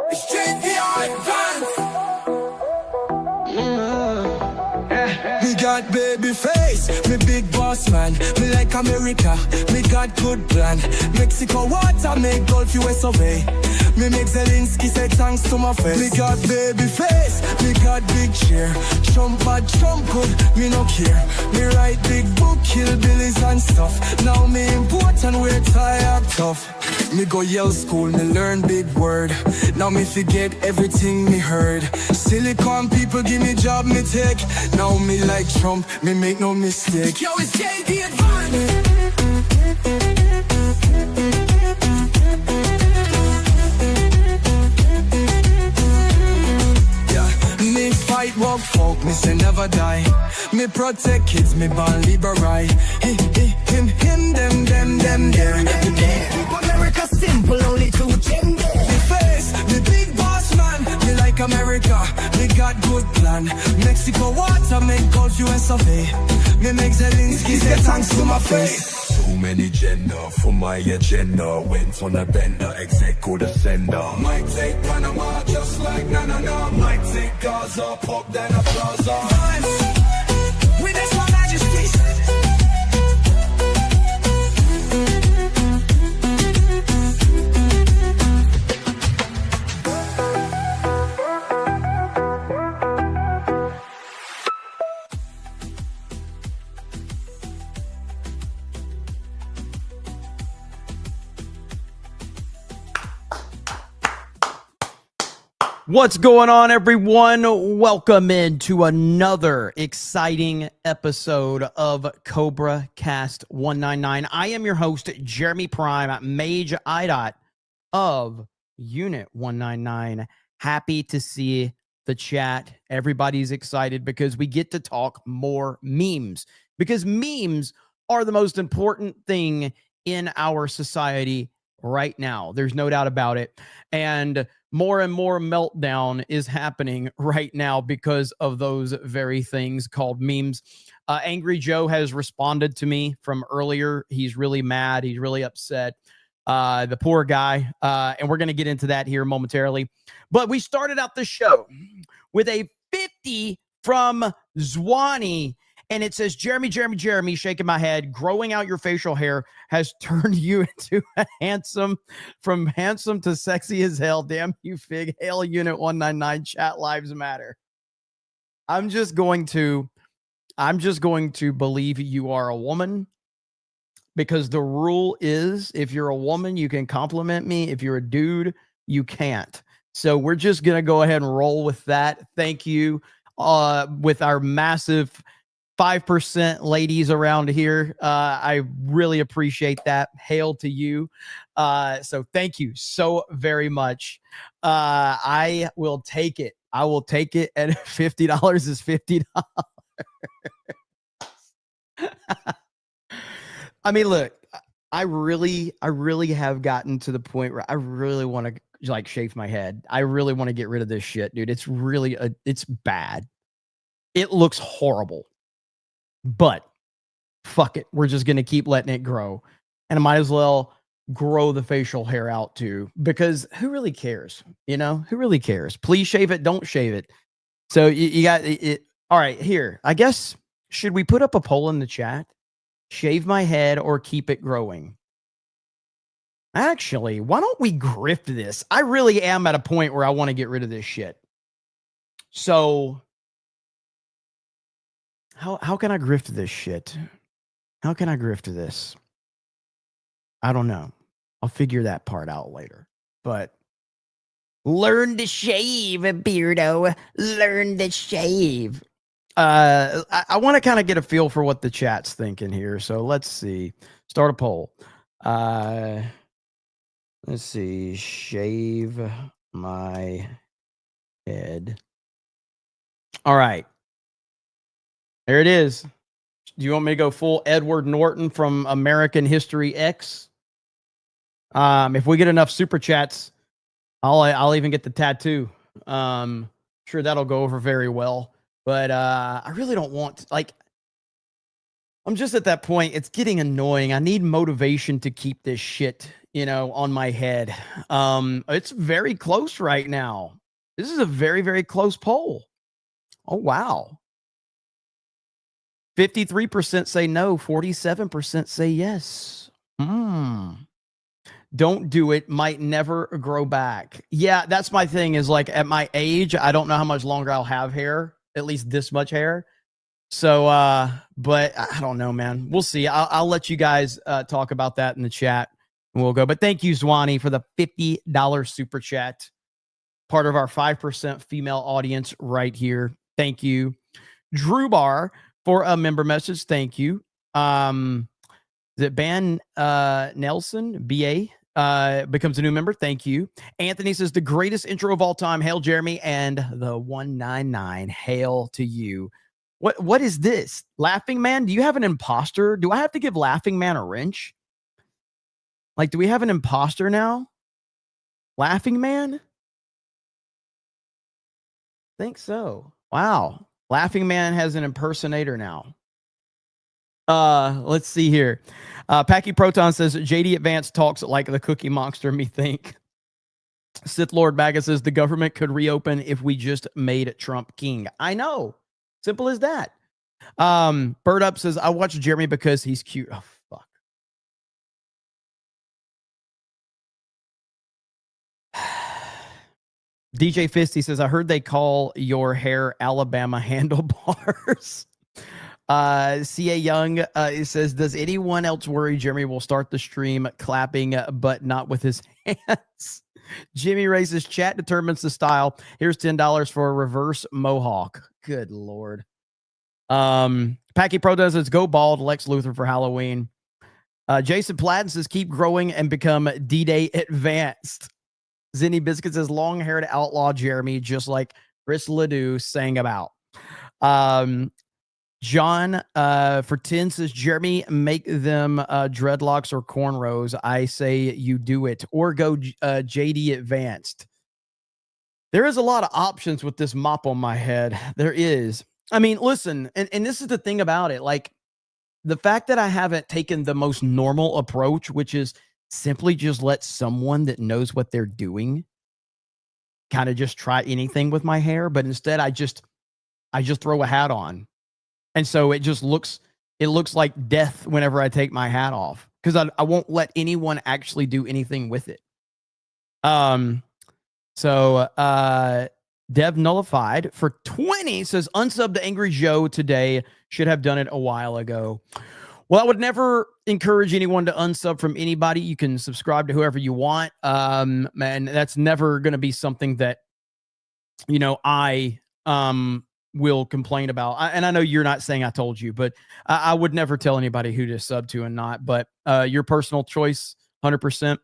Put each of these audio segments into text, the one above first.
Me got baby face, me big boss man. Me like America, me got good plan. Mexico water make Gulf US survey. Me make Zelensky say thanks to my face. Me got baby face, me got big chair. Trump bad, Trump good, me no care. Me write big book, kill billies and stuff. Now me important, we're tired tough. Me go Yale school, me learn big word. Now me forget everything me heard. Silicon people give me job, me take. Now me like Trump, me make no mistake. Yo, it's JD Advance. Fight walk folk, me say never die. Me protect kids, me born liberate. Him, them, there. America simple, only two gender. Me face, me big boss man. Me like America, me got good plan. Mexico water make Gulf US of A. Me make Zelensky say thanks to my face. Too many gender for my agenda. Went on a bender, execo the sender. Might take Panama just like na. Might take Gaza, pop then a plaza. With this one majesty. What's going on, everyone? Welcome into another exciting episode of CobraCast 199. I am your host, Jeremy Prime, Mage IDOT of Unit 199. Happy to see the chat. Everybody's excited because we get to talk more memes, because memes are the most important thing in our society right now. There's no doubt about it. And more and more meltdown is happening right now because of those very things called memes. Angry Joe has responded to me from earlier. He's really mad. He's really upset. The poor guy. And we're going to get into that here momentarily. But we started out the show with a 50 from Zwanny. And it says, Jeremy, shaking my head, growing out your facial hair has turned you into a from handsome to sexy as hell. Damn you, fig. Hail Unit 199, chat lives matter. I'm just going to believe you are a woman, because the rule is if you're a woman, you can compliment me. If you're a dude, you can't. So we're just going to go ahead and roll with that. Thank you. With our massive 5% ladies around here. I really appreciate that. Hail to you. So thank you so very much. I will take it. I will take it. And $50 is $50. I mean, look, I really have gotten to the point where I really want to like shave my head. I really want to get rid of this shit, dude. It's really, it's bad. It looks horrible. But fuck it. We're just going to keep letting it grow. And I might as well grow the facial hair out too, because who really cares? You know, who really cares? Please shave it. Don't shave it. So you got it. All right, here. I guess, should we put up a poll in the chat? Shave my head or keep it growing? Actually, why don't we grift this? I really am at a point where I want to get rid of this shit. So How can I grift this shit? How can I grift this? I don't know. I'll figure that part out later. But learn to shave, beardo. Learn to shave. I want to kind of get a feel for what the chat's thinking here. So let's see. Start a poll. Let's see. Shave my head. All right. There it is. Do you want me to go full Edward Norton from American History X? If we get enough super chats, I'll even get the tattoo. Sure, that'll go over very well. But I really don't want to, like, I'm just at that point. It's getting annoying. I need motivation to keep this shit on my head. It's very close right now. This is a very, very close poll. Oh, wow. 53% say no, 47% say yes. Don't do it, might never grow back. Yeah, that's my thing is like at my age, I don't know how much longer I'll have hair, at least this much hair. So, but I don't know, man. We'll see. I'll let you guys talk about that in the chat and we'll go. But thank you, Zwanny, for the $50 super chat. Part of our 5% female audience right here. Thank you. Drew Bar for a member message. Thank you. Is it Ban Nelson, BA? Becomes a new member. Thank you. Anthony says the greatest intro of all time. Hail Jeremy and the 199. Hail to you. What is this? Laughing Man? Do you have an imposter? Do I have to give Laughing Man a wrench? Like, do we have an imposter now? Laughing Man? Think so. Wow. Laughing Man has an impersonator now. Let's see here. Packy Proton says JD Advance talks like the Cookie Monster, me think. Sith Lord Baga says the government could reopen if we just made Trump king. I know. Simple as that. Bird Up says I watch Jeremy because he's cute. Oh, fuck. DJ Fisty says I heard they call your hair Alabama handlebars. CA Young says, does anyone else worry Jeremy will start the stream clapping, but not with his hands? Jimmy Ray says, chat determines the style. Here's $10 for a reverse mohawk. Good Lord. Packy Pro does says, go bald, Lex Luthor for Halloween. Jason Platten says, keep growing and become D-Day advanced. Zinny Biscuit says, long-haired outlaw Jeremy, just like Chris Ledoux sang about. John for 10 says, Jeremy, make them dreadlocks or cornrows. I say you do it. Or go JD Advanced. There is a lot of options with this mop on my head. There is. I mean, listen, and this is the thing about it. Like, the fact that I haven't taken the most normal approach, which is simply just let someone that knows what they're doing kind of just try anything with my hair. But instead, I just throw a hat on. And so it looks like death whenever I take my hat off because I won't let anyone actually do anything with it. Dev Nullified for 20 says unsub to Angry Joe today. Should have done it a while ago. Well, I would never encourage anyone to unsub from anybody. You can subscribe to whoever you want. And that's never going to be something that, I will complain about. And I know you're not saying I told you, but I would never tell anybody who to sub to and not, but your personal choice, 100%.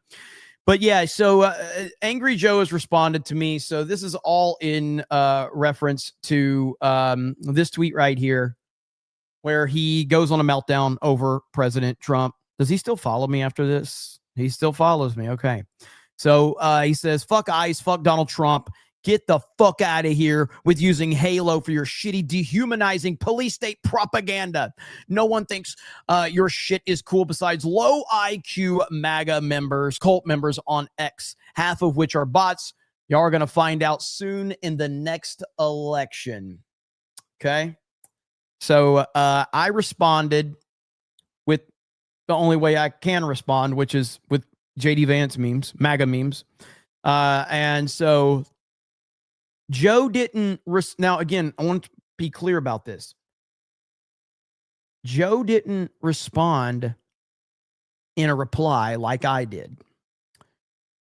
But yeah, so Angry Joe has responded to me. So this is all in reference to this tweet right here, where he goes on a meltdown over President Trump. Does he still follow me after this? He still follows me. Okay. So he says, fuck ICE, fuck Donald Trump. Get the fuck out of here with using Halo for your shitty, dehumanizing police state propaganda. No one thinks your shit is cool besides low IQ MAGA members, cult members on X, half of which are bots. Y'all are going to find out soon in the next election. Okay? So I responded with the only way I can respond, which is with JD Vance memes, MAGA memes. And so Joe didn't. Now, again, I want to be clear about this. Joe didn't respond in a reply like I did.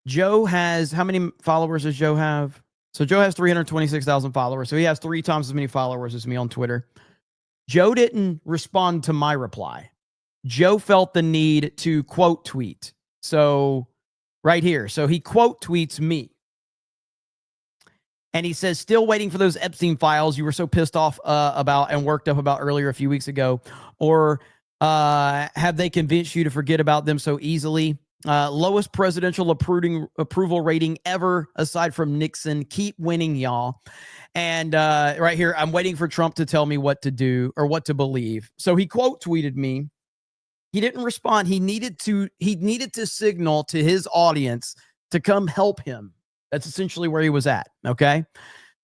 Joe has, how many followers does Joe have? So Joe has 326,000 followers. So he has 3 times as many followers as me on Twitter. Joe didn't respond to my reply. Joe felt the need to quote tweet. So right here. So he quote tweets me. And he says, still waiting for those Epstein files you were so pissed off about and worked up about earlier a few weeks ago. Or have they convinced you to forget about them so easily? Lowest presidential approval rating ever, aside from Nixon. Keep winning, y'all. And right here, I'm waiting for Trump to tell me what to do or what to believe. So he quote tweeted me He didn't respond. He needed to signal to his audience to come help him. That's essentially where he was at. Okay.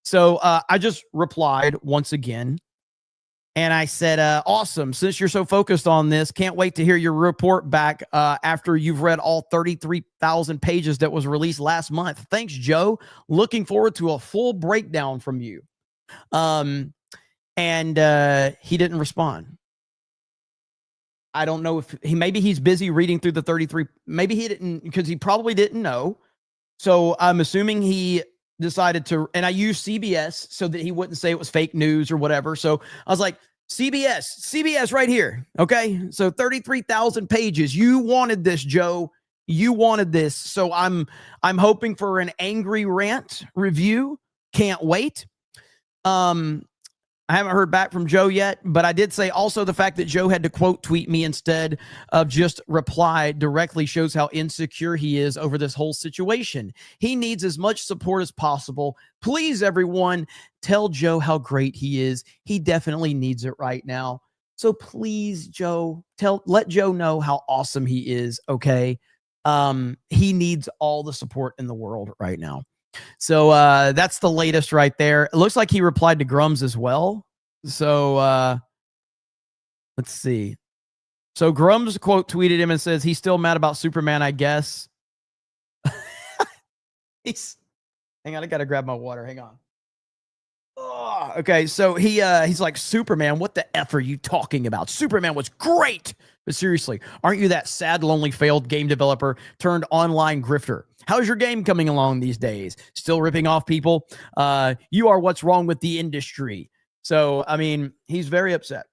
So I just replied once again. And I said, awesome. Since you're so focused on this, can't wait to hear your report back after you've read all 33,000 pages that was released last month. Thanks, Joe. Looking forward to a full breakdown from you. And he didn't respond. I don't know if maybe he's busy reading through the 33. Maybe he didn't, because he probably didn't know. So I'm assuming he decided to, and I used CBS so that he wouldn't say it was fake news or whatever. So I was like, CBS right here. Okay. So 33,000 pages. You wanted this, Joe. You wanted this. So I'm hoping for an angry rant review. Can't wait. I haven't heard back from Joe yet, but I did say also the fact that Joe had to quote tweet me instead of just reply directly shows how insecure he is over this whole situation. He needs as much support as possible. Please, everyone, tell Joe how great he is. He definitely needs it right now. So please, Joe, let Joe know how awesome he is, okay? He needs all the support in the world right now. So that's the latest right there. It looks like he replied to Grums as well. So let's see. So Grums quote tweeted him and says he's still mad about Superman, I guess. Hang on, I gotta grab my water. Hang on. Oh, okay, so he's like, Superman, what the F are you talking about? Superman was great. But seriously, aren't you that sad, lonely, failed game developer turned online grifter? How's your game coming along these days? Still ripping off people? You are what's wrong with the industry. So, I mean, he's very upset.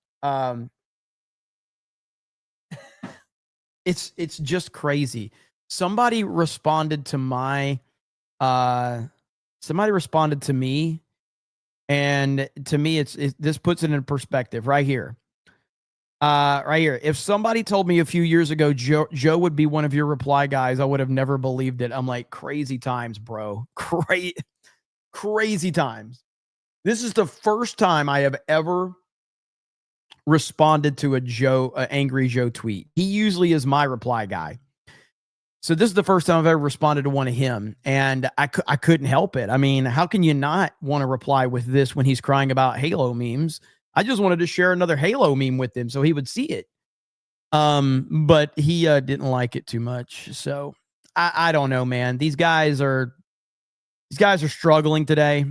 It's just crazy. Somebody responded to me, and to me, this puts it in perspective right here. Right here. If somebody told me a few years ago Joe would be one of your reply guys, I would have never believed it. I'm like, crazy times, bro. Crazy times. This is the first time I have ever responded to a angry Joe tweet. He usually is my reply guy. So this is the first time I've ever responded to one of him, and I couldn't help it. I mean, how can you not want to reply with this when he's crying about Halo memes? I just wanted to share another Halo meme with him so he would see it. But he didn't like it too much. So I don't know, man. These guys are struggling today.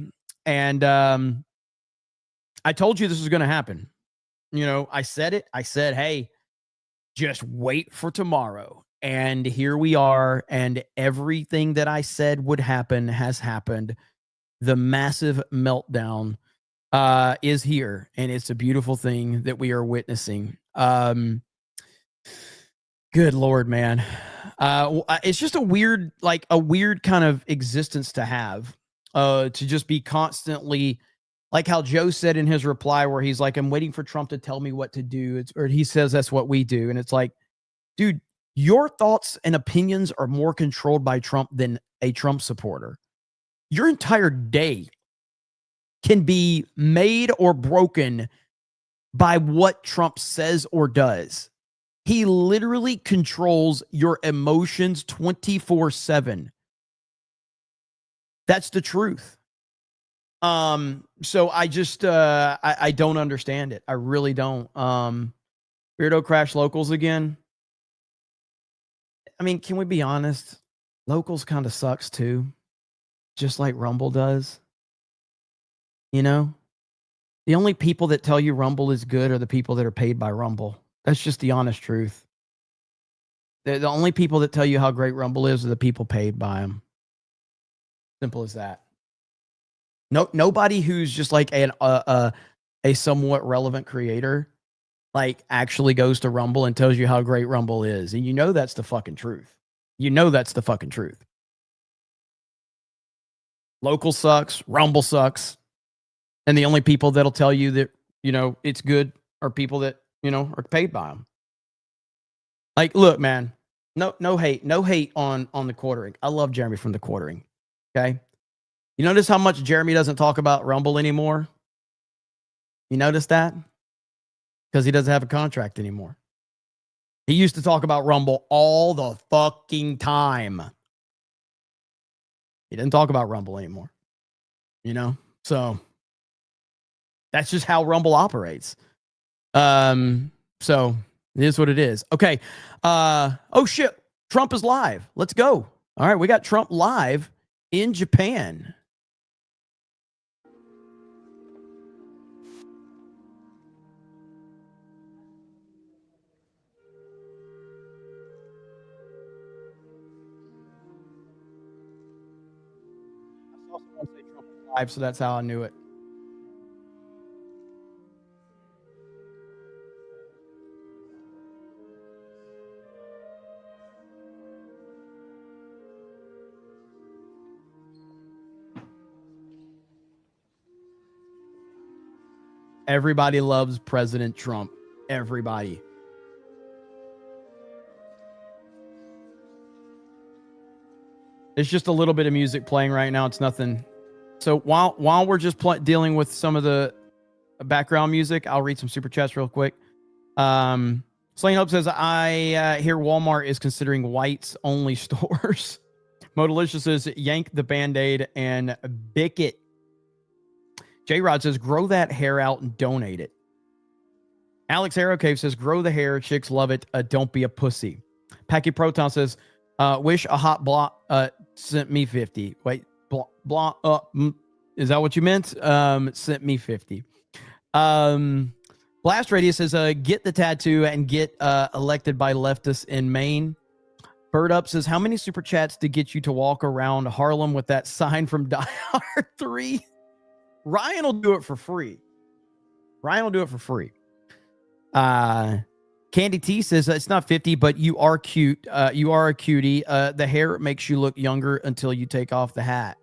And I told you this was going to happen. You know, I said it. I said, hey, just wait for tomorrow. And here we are. And everything that I said would happen has happened. The massive meltdown is here, and it's a beautiful thing that we are witnessing. Good Lord, man. It's just a weird kind of existence to have, to just be constantly, like how Joe said in his reply, where he's like, I'm waiting for Trump to tell me what to do. Or he says that's what we do. And it's like, dude, your thoughts and opinions are more controlled by Trump than a Trump supporter. Your entire day can be made or broken by what Trump says or does. He literally controls your emotions 24/7. That's the truth. So I just I don't understand it. I really don't. Weirdo Crash Locals again. I mean, can we be honest? Locals kind of sucks too, just like Rumble does. You know, the only people that tell you Rumble is good are the people that are paid by Rumble. That's just the honest truth. The only people that tell you how great Rumble is are the people paid by them. Simple as that. Nobody who's just like a somewhat relevant creator, like, actually goes to Rumble and tells you how great Rumble is. And you know that's the fucking truth. You know that's the fucking truth. Local sucks. Rumble sucks. And the only people that'll tell you that, you know, it's good are people that, you know, are paid by them. Like, look, man, no hate on the quartering. I love Jeremy from the quartering. Okay. You notice how much Jeremy doesn't talk about Rumble anymore? You notice that? Because he doesn't have a contract anymore. He used to talk about Rumble all the fucking time. He doesn't talk about Rumble anymore. So that's just how Rumble operates. So it is what it is. Okay. Oh shit. Trump is live. Let's go. All right. We got Trump live in Japan. I saw someone say Trump is live, so that's how I knew it. Everybody loves President Trump. Everybody. It's just a little bit of music playing right now. It's nothing. So while we're just dealing with some of the background music, I'll read some super chats real quick. Slain Hope says, I hear Walmart is considering whites only stores. Modalicious says, yank the Band-Aid and bick it. J-Rod says, grow that hair out and donate it. Alex Arrowcave says, grow the hair. Chicks love it. Don't be a pussy. Packy Proton says, wish a hot block sent me 50. Wait, block. Is that what you meant? Sent me 50. Blast Radius says, get the tattoo and get elected by leftists in Maine. Bird Up says, how many super chats to get you to walk around Harlem with that sign from Die Hard 3? Ryan will do it for free. Candy T says, it's not 50, but you are cute. You are a cutie. The hair makes you look younger until you take off the hat.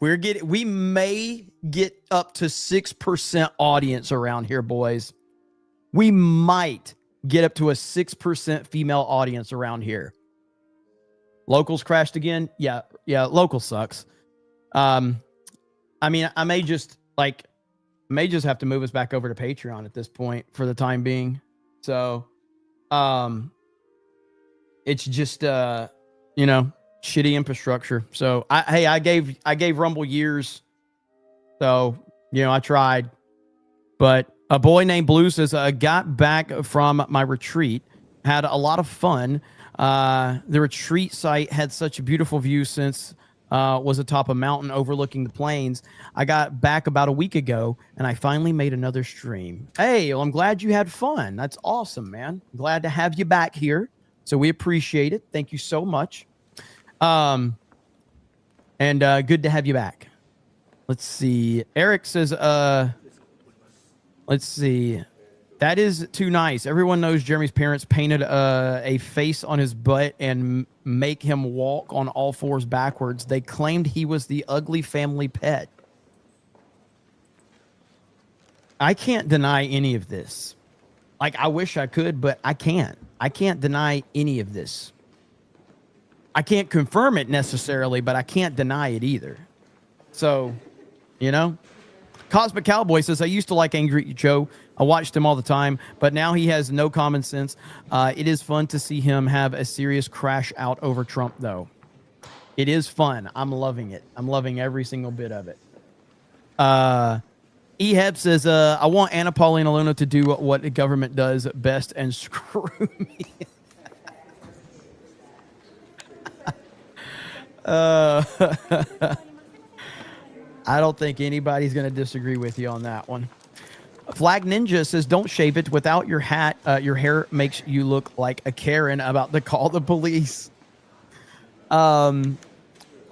We may get up to 6% audience around here, boys. We might get up to a 6% female audience around here. Locals crashed again. Yeah. Local sucks. I mean, I may just have to move us back over to Patreon at this point for the time being. So, it's just, shitty infrastructure. So I gave Rumble years. So, I tried, but a boy named Blue says, I got back from my retreat, had a lot of fun. The retreat site had such a beautiful view since was atop a mountain overlooking the plains. I got back about a week ago and I finally made another stream. Hey, well, I'm glad you had fun. That's awesome, man. I'm glad to have you back here. So we appreciate it. Thank you so much. And good to have you back. Let's see. Eric says, let's see. That is too nice. Everyone knows Jeremy's parents painted a face on his butt and make him walk on all fours backwards. They claimed he was the ugly family pet. I can't deny any of this. Like, I wish I could, but I can't. I can't deny any of this. I can't confirm it necessarily, but I can't deny it either. So, Cosmic Cowboy says, I used to like Angry Joe. I watched him all the time, but now he has no common sense. It is fun to see him have a serious crash out over Trump, though. It is fun. I'm loving it. I'm loving every single bit of it. Eheb says, I want Anna Paulina Luna to do what the government does best and screw me. I don't think anybody's going to disagree with you on that one. Flag Ninja says, don't shave it. Without your hat, your hair makes you look like a Karen about to call the police. Let's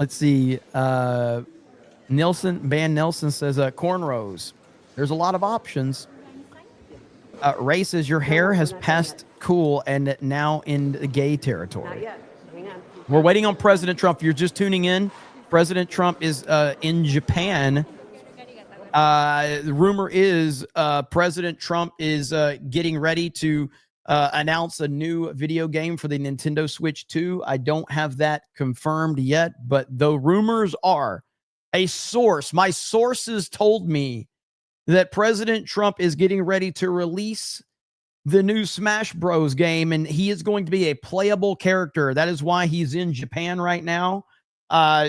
see. Nelson says, cornrows. There's a lot of options. Ray says, your hair has passed cool and now in the gay territory. We're waiting on President Trump. If you're just tuning in, President Trump is in Japan. The rumor is President Trump is getting ready to announce a new video game for the Nintendo Switch 2. I don't have that confirmed yet, but the rumors are my sources told me that President Trump is getting ready to release the new Smash Bros game, and he is going to be a playable character. That is why he's in Japan right now.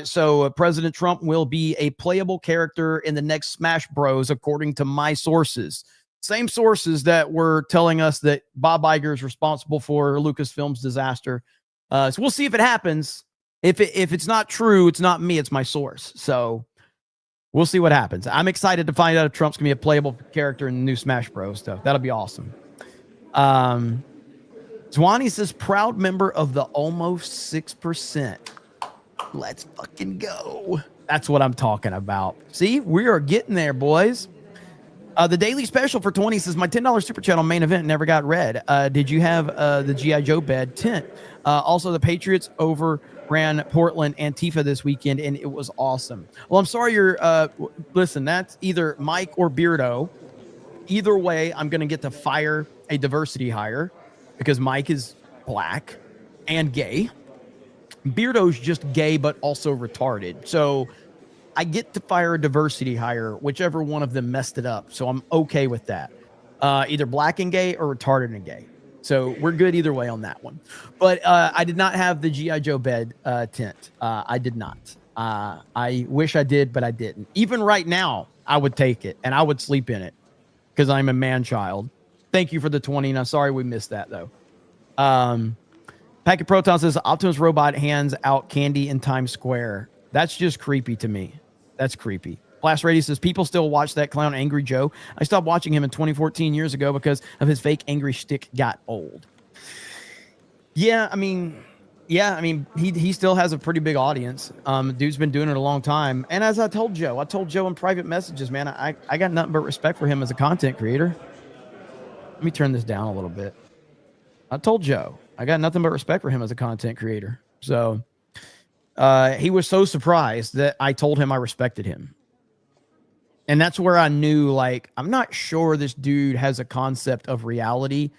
So President Trump will be a playable character in the next Smash Bros, according to my sources. Same sources that were telling us that Bob Iger is responsible for Lucasfilm's disaster. So we'll see if it happens. If it's not true, it's not me, it's my source. So we'll see what happens. I'm excited to find out if Trump's gonna be a playable character in the new Smash Bros stuff. That'll be awesome. Zwani says, proud member of the almost 6%. Let's fucking go. That's what I'm talking about. See, we are getting there, boys. The daily special for 20 says, my $10 super chat on main event never got read. Did you have the G.I. Joe bed tent? Also, the Patriots overran Portland Antifa this weekend, and it was awesome. Well, I'm sorry you're, listen, that's either Mike or Beardo. Either way, I'm going to get to fire a diversity hire because Mike is black and gay. Beardo's just gay, but also retarded. So I get to fire a diversity hire, whichever one of them messed it up. So I'm okay with that. Either black and gay or retarded and gay. So we're good either way on that one. But I did not have the G.I. Joe bed tent. I did not. I wish I did, but I didn't. Even right now, I would take it and I would sleep in it because I'm a man child. Thank you for the 20. And I'm sorry we missed that, though. Packet Proton says Optimus Robot hands out candy in Times Square. That's just creepy to me. That's creepy. Blast Radio says people still watch that clown Angry Joe. I stopped watching him in 2014 years ago because of his fake angry shtick got old. Yeah, I mean, he still has a pretty big audience. Dude's been doing it a long time. And as I told Joe in private messages, man, I got nothing but respect for him as a content creator. Let me turn this down a little bit. I told Joe I got nothing but respect for him as a content creator. So he was so surprised that I told him I respected him. And that's where I knew, like, I'm not sure this dude has a concept of reality.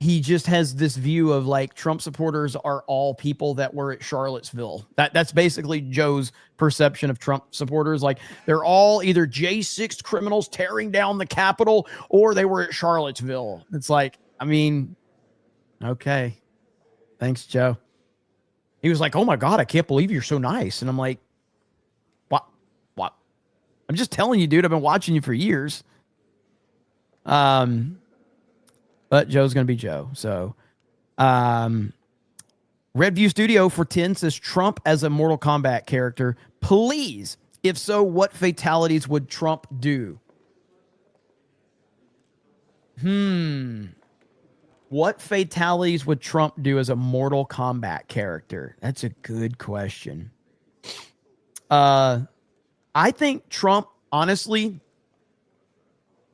He just has this view of, like, Trump supporters are all people that were at Charlottesville. That's basically Joe's perception of Trump supporters. Like, they're all either J6 criminals tearing down the Capitol or they were at Charlottesville. It's like, I mean, okay. Thanks, Joe. He was like, oh my God, I can't believe you're so nice. And I'm like, what? I'm just telling you, dude, I've been watching you for years. But Joe's going to be Joe. So, Redview Studio for 10 says Trump as a Mortal Kombat character. Please. If so, what fatalities would Trump do? What fatalities would Trump do as a Mortal Kombat character? That's a good question. I think Trump, honestly,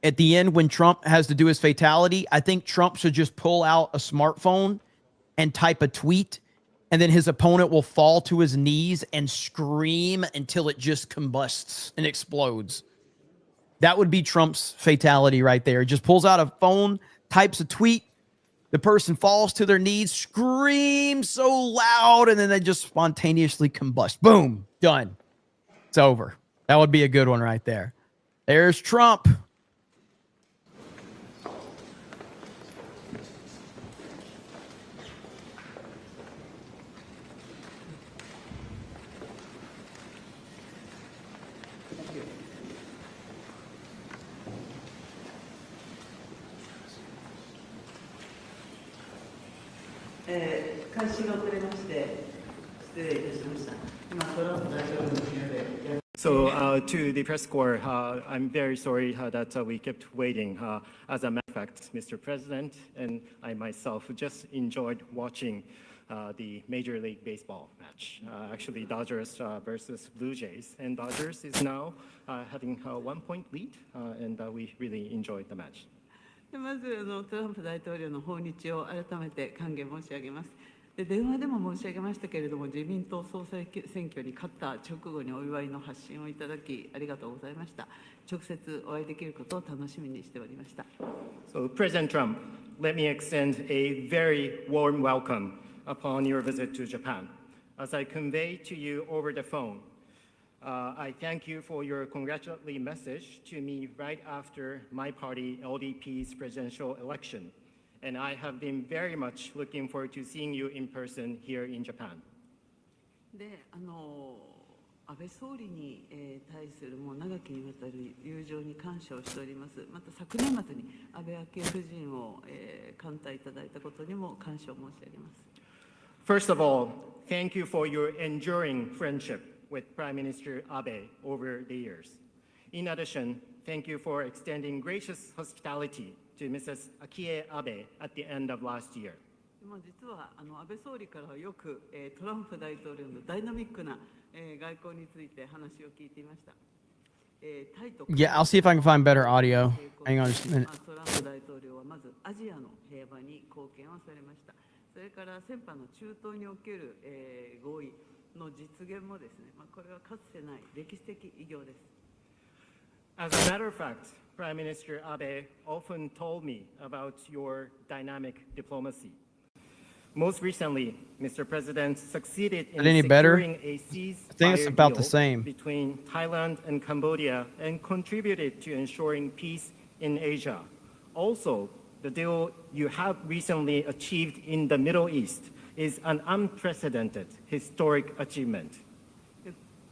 at the end when Trump has to do his fatality, I think Trump should just pull out a smartphone and type a tweet, and then his opponent will fall to his knees and scream until it just combusts and explodes. That would be Trump's fatality right there. Just pulls out a phone, types a tweet, the person falls to their knees, screams so loud, and then they just spontaneously combust. Boom, done. It's over. That would be a good one right there. There's Trump. So to the press corps, I'm very sorry that we kept waiting. As a matter of fact, Mr. President and I myself just enjoyed watching the Major League Baseball match. Actually, Dodgers versus Blue Jays. And Dodgers is now having a 1-point lead, and we really enjoyed the match. まずトランプ大統領の訪日を改めて歓迎申し上げます。で電話でも申し上げましたけれども、自民党総裁選挙に勝った直後にお祝いの発信をいただきありがとうございました。直接お会いできることを楽しみにしておりました。So President Trump, let me extend a very warm welcome upon your visit to Japan. As I convey to you over the phone, I thank you for your congratulatory message to me right after my party LDP's presidential election. and I have been very much looking forward to seeing you in person here in Japan. で安倍総理に対するもう長きにわたる友情に感謝をしております。また昨年末に安倍昭恵夫人を歓待いただいたことにも感謝を申し上げます。First of all, thank you for your enduring friendship with Prime Minister Abe over the years. In addition, thank you for extending gracious hospitality to Mrs. Akie Abe at the end of last year. 実は安倍総理からはよくトランプ大統領のダイナミックな外交について話を聞いていました。Yeah, I'll see if I can find better audio. Hang on just a minute. トランプ大統領はまずアジアの平和に貢献をされました。それから先般の中東における合意の実現もですね、これはかつてない歴史的偉業です。As a matter of fact, Prime Minister Abe often told me about your dynamic diplomacy. Most recently, Mr. President succeeded in securing a ceasefire deal between Thailand and Cambodia and contributed to ensuring peace in Asia. Also, the deal you have recently achieved in the Middle East is an unprecedented historic achievement.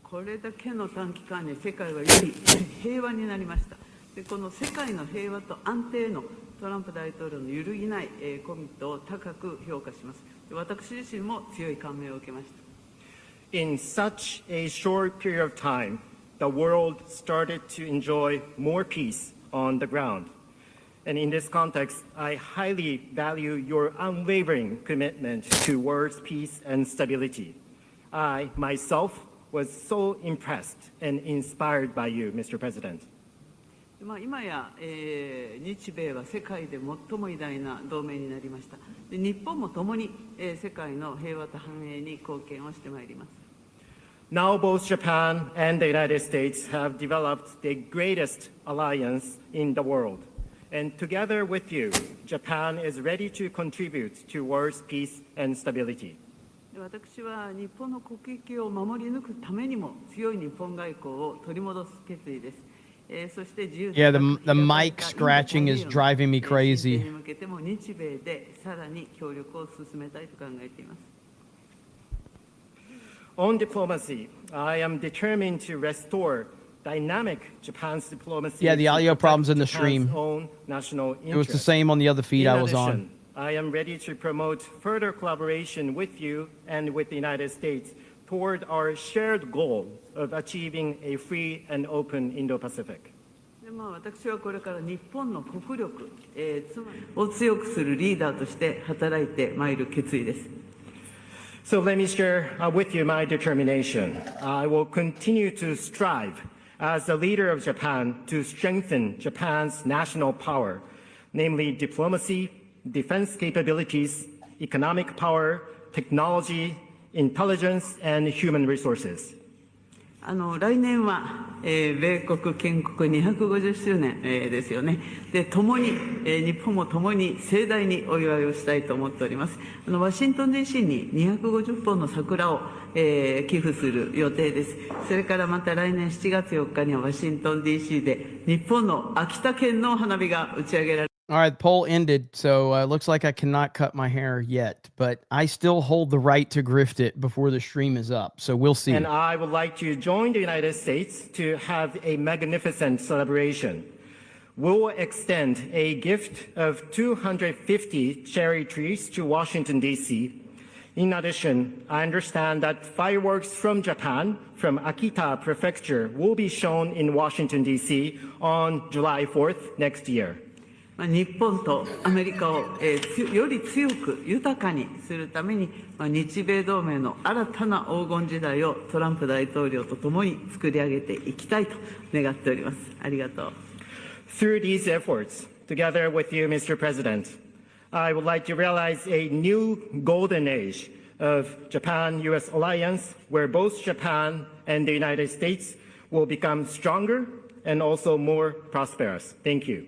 これだけの短期間に世界はより平和になりました。でこの世界の平和と安定のトランプ大統領の揺るぎないコミットを高く評価します。私自身も強い感銘を受けました。In such a short period of time, the world started to enjoy more peace on the ground. And in this context, I highly value your unwavering commitment towards peace and stability. I, myself, was so impressed and inspired by you, Mr. President. 今や、日米は世界で最も偉大な同盟になりました。で日本も共に、世界の平和と繁栄に貢献をしてまいります。Now both Japan and the United States have developed the greatest alliance in the world. And together with you, Japan is ready to contribute towards peace and stability. 私は日本の国益を守り抜くためにも強い日本外交を取り戻す決意です。Yeah, the mic scratching is driving me crazy. On diplomacy, I am determined to restore dynamic Japan's diplomacy. Yeah, the audio problems in the stream. It was the same on the other feed I was on. I am ready to promote further collaboration with you and with the United States toward our shared goal of achieving a free and open Indo-Pacific. 私はこれから日本の国力を強くするリーダーとして働いてまいる決意です。So let me share with you my determination. I will continue to strive as the leader of Japan to strengthen Japan's national power, namely diplomacy, defense capabilities, economic power, technology, intelligence, and human resources. 来年は、米国建国250周年、ですよね。で、共に、日本も共に盛大にお祝いをしたいと思っております。ワシントン DC に250本の桜を、寄付する予定です。それからまた来年7月4日にはワシントン DC で日本の秋田県の花火が打ち上げられ All right, the poll ended, so it looks like I cannot cut my hair yet, but I still hold the right to grift it before the stream is up, so we'll see. And I would like to join the United States to have a magnificent celebration. We'll extend a gift of 250 cherry trees to Washington, D.C. In addition, I understand that fireworks from Japan, from Akita Prefecture, will be shown in Washington, D.C. on July 4th next year. 日本とアメリカを、より強く豊かにするために、日米同盟の新たな黄金時代をトランプ大統領とともに作り上げていきたいと願っております。ありがとう。Through these efforts, together with you, Mr. President, I would like to realize a new golden age of Japan-U.S. alliance where both Japan and the United States will become stronger and also more prosperous. Thank you.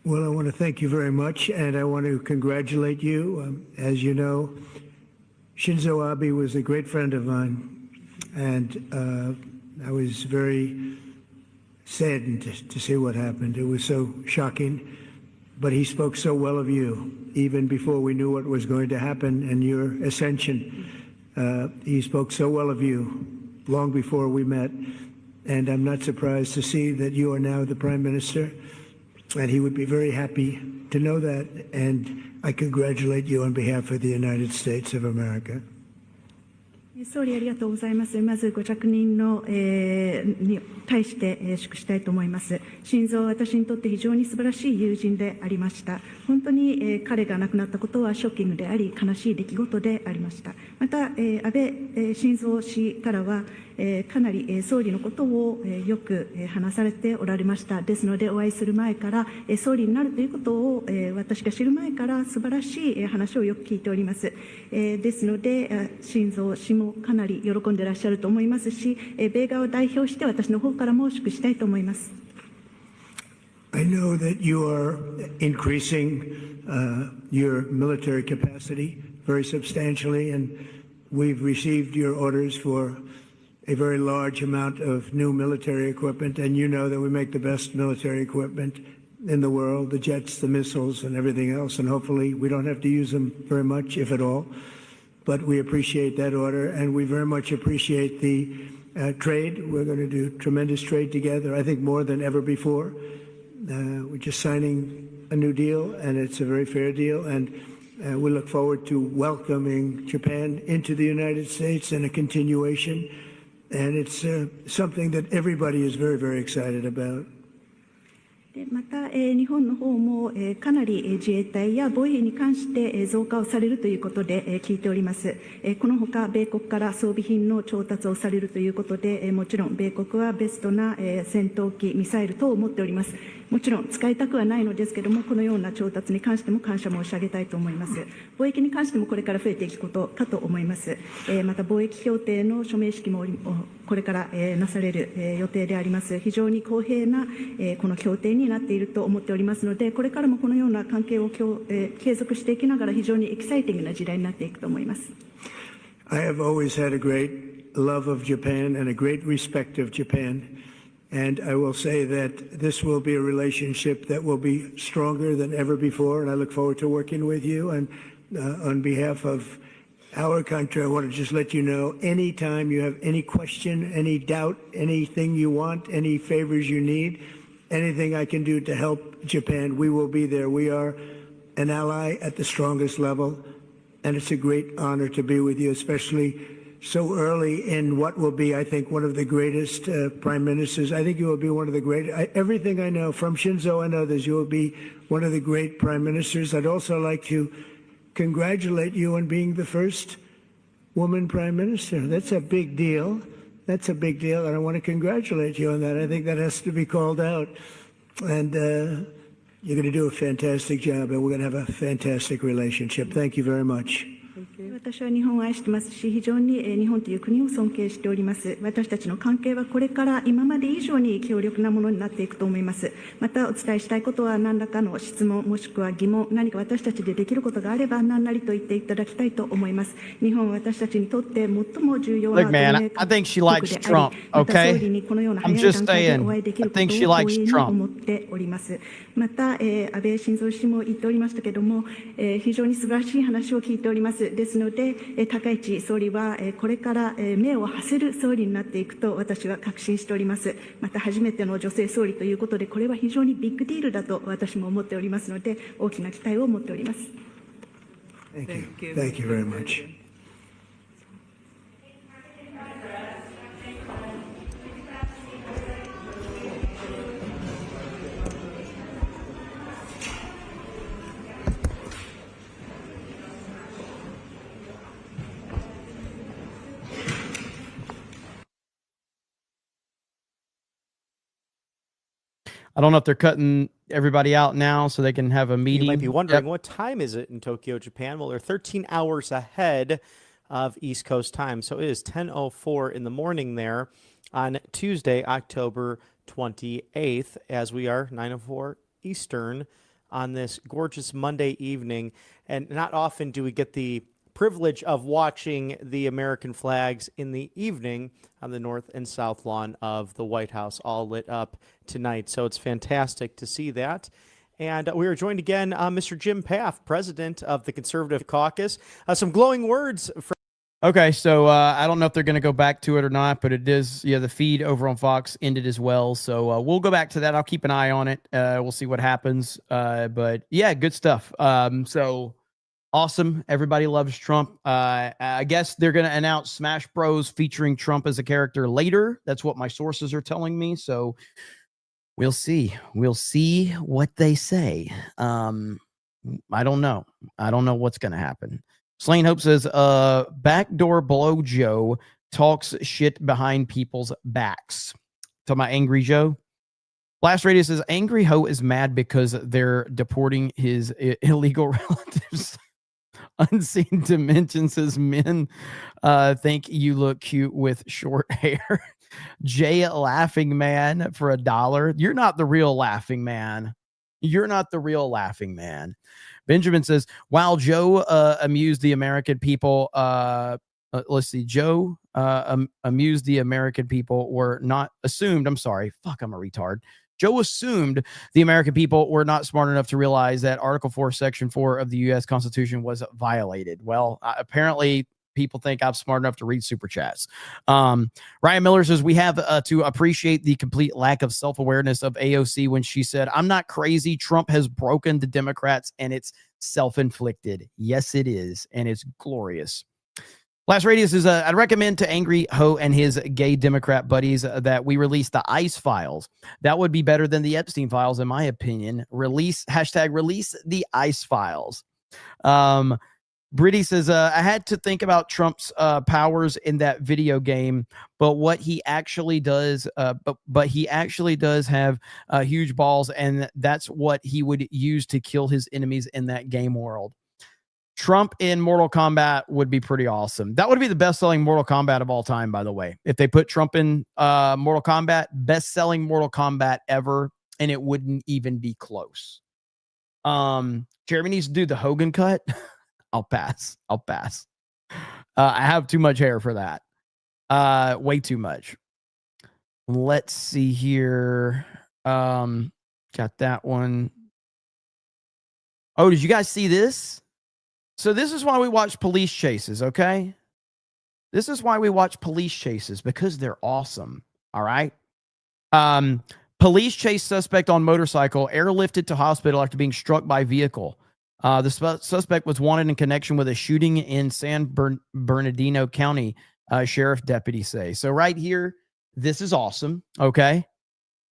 Well, I want to thank you very much, and I want to congratulate you. As you know, Shinzo Abe was a great friend of mine, and I was very saddened to see what happened. It was so shocking, but he spoke so well of you, even before we knew what was going to happen and your ascension. He spoke so well of you long before we met, and I'm not surprised to see that you are now the Prime Minister, and he would be very happy to know that, and I congratulate you on behalf of the United States of America. 総理ありがとうございます。まずご着任の、に対して、祝したいと思います。晋三は私にとって非常に素晴らしい友人でありました。本当に、彼が亡くなったことはショッキングであり、悲しい出来事でありました。また、安倍晋三氏からは、かなり総理のことをよく話されておられました。ですので、お会いする前から、総理になるということを私が知る前から素晴らしい話をよく聞いております。ですので、晋三氏もかなり喜んでいらっしゃると思いますし、米側を代表して私の方からも祝したいと思います。I know that you are increasing your military capacity very substantially, and we've received your orders for a very large amount of new military equipment, and you know that we make the best military equipment in the world, the jets, the missiles, and everything else, and hopefully we don't have to use them very much, if at all. But we appreciate that order, and we very much appreciate the trade. We're going to do tremendous trade together, I think more than ever before. We're just signing a new deal, and it's a very fair deal, and we look forward to welcoming Japan into the United States and a continuation. And it's something that everybody is very, very excited about. でまた、日本の方も、かなり自衛隊や防衛費に関して、増加をされるということで、聞いております。このほか、米国から装備品の調達をされるということで、もちろん米国はベストな、戦闘機、ミサイル等を持っております。もちろん使いたくはないのですけれども、このような調達に関しても感謝申し上げたいと思います。貿易に関してもこれから増えていくことかと思います。また貿易協定の署名式もこれからなされる予定であります。非常に公平なこの協定になっていると思っておりますので、これからもこのような関係を継続していきながら非常にエキサイティングな時代になっていくと思います。I have always had a great love of Japan and a great respect of Japan. And I will say that this will be a relationship that will be stronger than ever before, and I look forward to working with you. And on behalf of our country, I want to just let you know, anytime you have any question, any doubt, anything you want, any favors you need, anything I can do to help Japan, we will be there. We are an ally at the strongest level, and it's a great honor to be with you, especially so early in what will be, I think, one of the greatest prime ministers. I think you will be one of the great, everything I know from Shinzo and others, you will be one of the great prime ministers. I'd also like to congratulate you on being the first woman prime minister. That's a big deal. That's a big deal, and I want to congratulate you on that. I think that has to be called out. And you're going to do a fantastic job, and we're going to have a fantastic relationship. Thank you very much. 私は日本を愛してますし、非常に日本という国を尊敬しております。私たちの関係はこれから今まで以上に強力なものになっていくと思います。またお伝えしたいことは何らかの質問もしくは疑問、何か私たちでできることがあれば何なりと言っていただきたいと思います。日本は私たちにとって最も重要な Look, man, I think she likes Trump, okay? I'm just saying, I think she likes Trump. 思っております。また、安倍晋三氏も言っておりましたけれども、非常に素晴らしい話を聞いております。ですので、高市総理はこれから目を馳せる総理になっていくと私は確信しております。また初めての女性総理ということで、これは非常にビッグディールだと私も思っておりますので、大きな期待を持っております。Thank you. Thank you very much. I don't know if they're cutting everybody out now so they can have a meeting. You might be wondering, what time is it in Tokyo, Japan? Well, they're 13 hours ahead of East Coast time. So it is 10:04 in the morning there on Tuesday, October 28th, as we are 9:04 Eastern on this gorgeous Monday evening. And not often do we get the privilege of watching the American flags in the evening on the north and south lawn of the White House, all lit up tonight. So it's fantastic to see that. And we are joined again, Mr. Jim Paff, president of the Conservative Caucus. Some glowing words from. Okay, so I don't know if they're going to go back to it or not, but it is, the feed over on Fox ended as well. So we'll go back to that. I'll keep an eye on it. We'll see what happens. But yeah, good stuff. So awesome. Everybody loves Trump. I guess they're going to announce Smash Bros. Featuring Trump as a character later. That's what my sources are telling me. So we'll see. We'll see what they say. I don't know. I don't know what's going to happen. Slain Hope says, backdoor blow Joe talks shit behind people's backs. Talking about Angry Joe. Blast Radio says, Angry Ho is mad because they're deporting his illegal relatives. Unseen Dimension says, men think you look cute with short hair. Jay Laughing Man for $1. You're not the real Laughing Man. You're not the real Laughing Man. Benjamin says, while Joe amused the American people, let's see, Joe amused the American people were not assumed. I'm sorry. Fuck, I'm a retard. Joe assumed the American people were not smart enough to realize that Article 4, Section 4 of the U.S. Constitution was violated. Well, apparently people think I'm smart enough to read super chats. Ryan Miller says, we have to appreciate the complete lack of self-awareness of AOC when she said, I'm not crazy. Trump has broken the Democrats and it's self-inflicted. Yes, it is. And it's glorious. Last Radius says, I'd recommend to Angry Ho and his gay Democrat buddies that we release the ICE files. That would be better than the Epstein files, in my opinion. Release the ICE files. Britty says, I had to think about Trump's powers in that video game, but what he actually does, but he actually does have huge balls, and that's what he would use to kill his enemies in that game world. Trump in Mortal Kombat would be pretty awesome. That would be the best-selling Mortal Kombat of all time, by the way. If they put Trump in Mortal Kombat, best-selling Mortal Kombat ever, and it wouldn't even be close. Jeremy needs to do the Hogan cut. I'll pass. I have too much hair for that. Way too much. Let's see here. Got that one. Oh, did you guys see this? So this is why we watch police chases, okay? This is why we watch police chases, because they're awesome. All right. Police chase suspect on motorcycle airlifted to hospital after being struck by vehicle. The suspect was wanted in connection with a shooting in San Bernardino County, sheriff deputies say. So right here, this is awesome. Okay.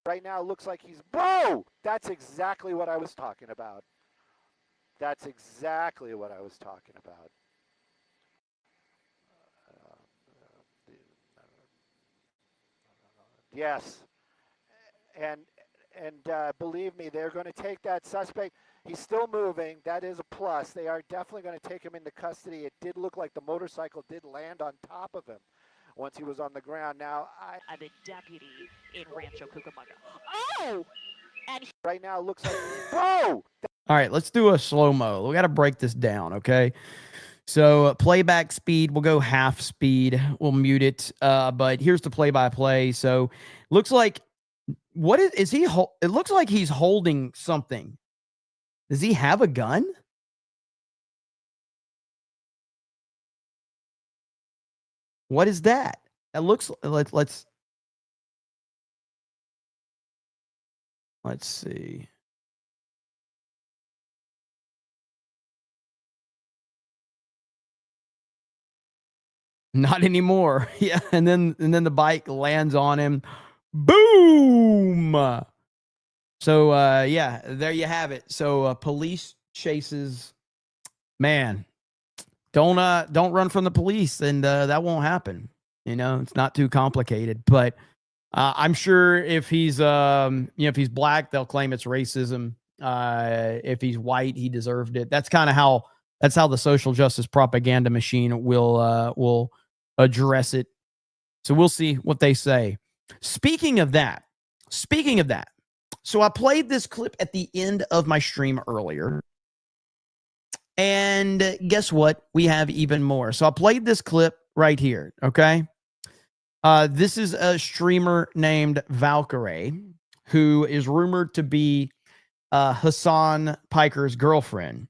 Right now, it looks like he's. Whoa! That's exactly what I was talking about. That's exactly what I was talking about. Yes. And believe me, they're going to take that suspect. He's still moving. That is a plus. They are definitely going to take him into custody. It did look like the motorcycle did land on top of him once he was on the ground. Now, I'm a deputy in Rancho Cucamonga. Oh! And right now, it looks like. Whoa! All right, let's do a slow-mo. We got to break this down, okay? So playback speed, we'll go half speed. We'll mute it. But here's the play-by-play. So looks like, what is he? It looks like he's holding something. Does he have a gun? What is that? It looks, let's see. Not anymore. Yeah, and then the bike lands on him. Boom. So yeah, there you have it. So police chases, man, don't run from the police, and that won't happen. You know, it's not too complicated. But I'm sure if he's if he's black, they'll claim it's racism. If he's white, he deserved it. That's kind of how the social justice propaganda machine will address it. So we'll see what they say. Speaking of that, so I played this clip at the end of my stream earlier. And guess what? We have even more. So I played this clip right here. Okay. This is a streamer named Valkyrie, who is rumored to be Hassan Piker's girlfriend.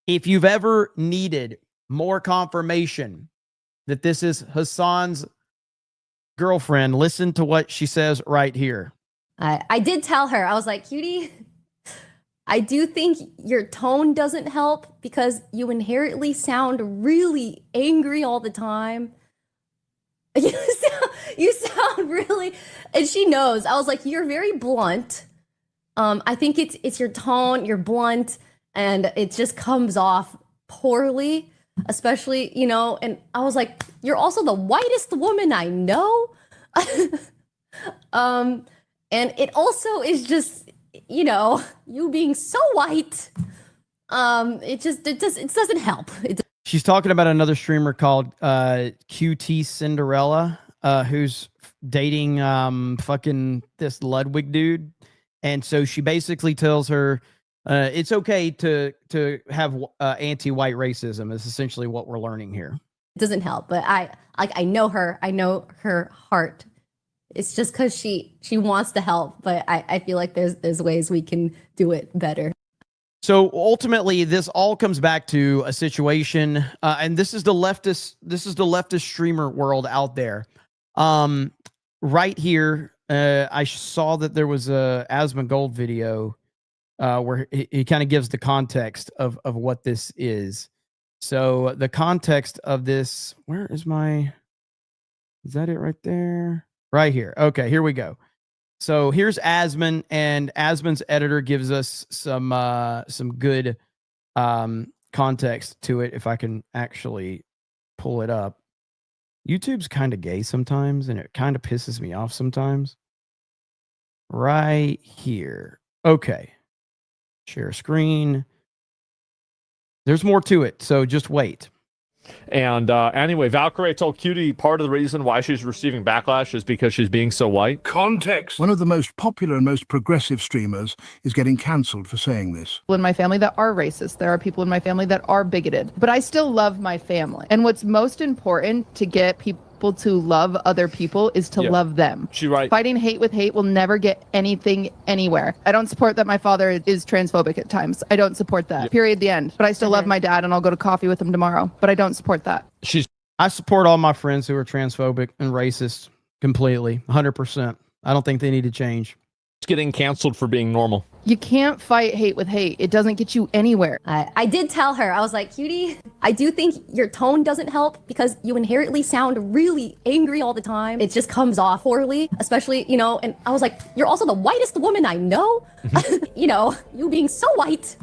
If you've ever needed more confirmation that this is Hassan's girlfriend, listen to what she says right here. I did tell her, I was like, cutie, I do think your tone doesn't help because you inherently sound really angry all the time. You sound really, and she knows. I was like, you're very blunt. I think it's your tone, you're blunt, and it just comes off poorly, especially, you know, and I was like, you're also the whitest woman I know. And it also is just, you know, you being so white. It doesn't help. She's talking about another streamer called QT Cinderella, who's dating fucking this Ludwig dude. And so she basically tells her it's okay to have anti-white racism is essentially what we're learning here. It doesn't help, but I know her. I know her heart. It's just because she wants to help, but I feel like there's ways we can do it better. So ultimately, this all comes back to a situation, and this is the leftist streamer world out there. Right here, I saw that there was a Asmongold video where he kind of gives the context of what this is. So the context of this, is that it right there? Right here. Okay, here we go. So here's Asmon, and Asmon's editor gives us some good context to it. If I can actually pull it up. YouTube's kind of gay sometimes, and it kind of pisses me off sometimes. Right here. Okay. Share screen. There's more to it, so just wait. And anyway, Valkyrie told Cutie part of the reason why she's receiving backlash is because she's being so white. Context. One of the most popular and most progressive streamers is getting cancelled for saying this. In my family that are racist. There are people in my family that are bigoted. But I still love my family. And what's most important to get people to love other people is to love them. She's right. Fighting hate with hate will never get anything anywhere. I don't support that my father is transphobic at times. I don't support that. Period. The end. But I still love my dad and I'll go to coffee with him tomorrow. But I don't support that. I support all my friends who are transphobic and racist completely, 100%. I don't think they need to change. It's getting canceled for being normal. You can't fight hate with hate. It doesn't get you anywhere. I did tell her, I was like, cutie, I do think your tone doesn't help because you inherently sound really angry all the time. It just comes off poorly, especially, you know, and I was like, you're also the whitest woman I know. You know, you being so white.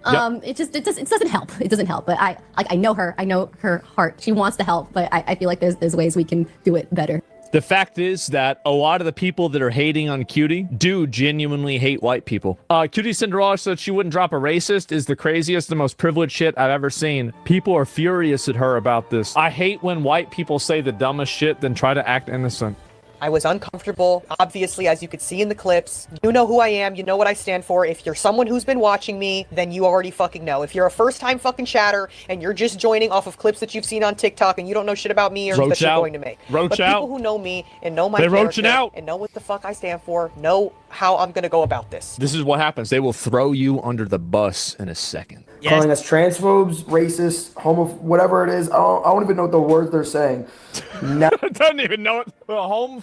It doesn't help. It doesn't help, but I know her. I know her heart. She wants to help, but I feel like there's ways we can do it better. The fact is that a lot of the people that are hating on Cutie do genuinely hate white people. Cutie Cinderella said she wouldn't drop a racist is the craziest, the most privileged shit I've ever seen. People are furious at her about this. I hate when white people say the dumbest shit then try to act innocent. I was uncomfortable. Obviously, as you could see in the clips, you know who I am, you know what I stand for. If you're someone who's been watching me, then you already fucking know. If you're a first-time fucking chatter and you're just joining off of clips that you've seen on TikTok and you don't know shit about me or that you're going to make. But people who know me and know my character and know what the fuck I stand for, know how I'm gonna go about this. This is what happens. They will throw you under the bus in a second. Yes. Calling us transphobes, racist, whatever it is. I don't even know what the words they're saying. No. I don't even know it. Home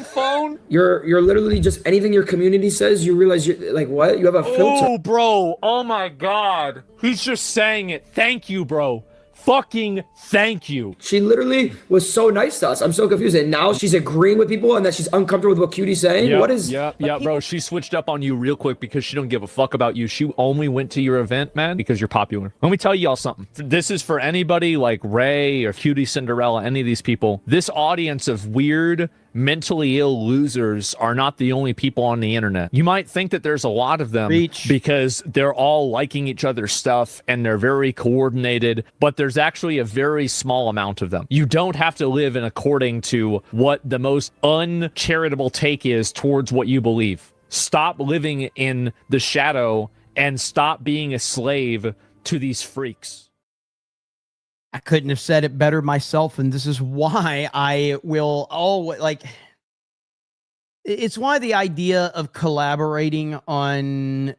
phone? You're literally just anything your community says, you realize you're like, what? You have a filter. Oh, bro. Oh my God. He's just saying it. Thank you, bro. Fucking thank you. She literally was so nice to us. I'm so confused. And now she's agreeing with people and that she's uncomfortable with what Cutie's saying. Yep, what is... Yeah, bro. She switched up on you real quick because she don't give a fuck about you. She only went to your event, man, because you're popular. Let me tell y'all something. This is for anybody like Ray or Cutie Cinderella, any of these people. This audience of weird, mentally ill losers are not the only people on the internet. You might think that there's a lot of them because they're all liking each other's stuff and they're very coordinated, but there's actually a very small amount of them. You don't have to live in according to what the most uncharitable take is towards what you believe. Stop living in the shadow and stop being a slave to these freaks. I couldn't have said it better myself, and this is why I will always like. It's why the idea of collaborating on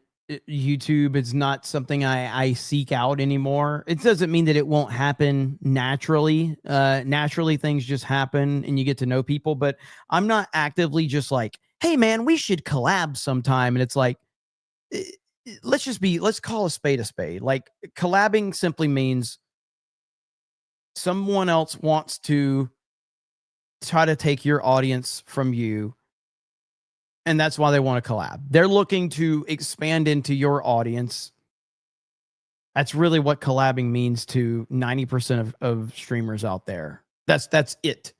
YouTube is not something I seek out anymore. It doesn't mean that it won't happen naturally. Naturally, things just happen, and you get to know people. But I'm not actively just like, hey, man, we should collab sometime. And it's like, let's call a spade a spade. Like, collabing simply means someone else wants to try to take your audience from you, and that's why they want to collab. They're looking to expand into your audience. That's really what collabing means to 90% of streamers out there. That's it.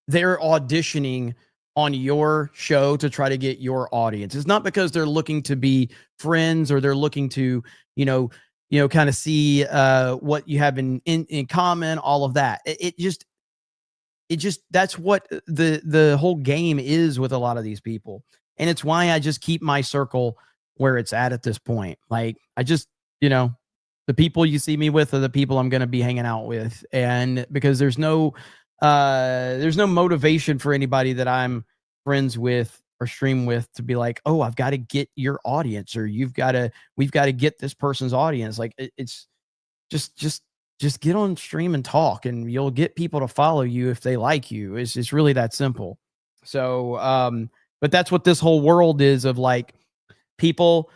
They're auditioning on your show to try to get your audience. It's not because they're looking to be friends or they're looking to, kind of see what you have in common, all of that. It just that's what the whole game is with a lot of these people. And it's why I just keep my circle where it's at this point. Like, I just, the people you see me with are the people I'm going to be hanging out with. And because there's no motivation for anybody that I'm friends with or stream with to be like, oh, I've got to get your audience, or we've got to get this person's audience. Like, it's just get on stream and talk, and you'll get people to follow you if they like you. It's really that simple. So, but that's what this whole world is, of like people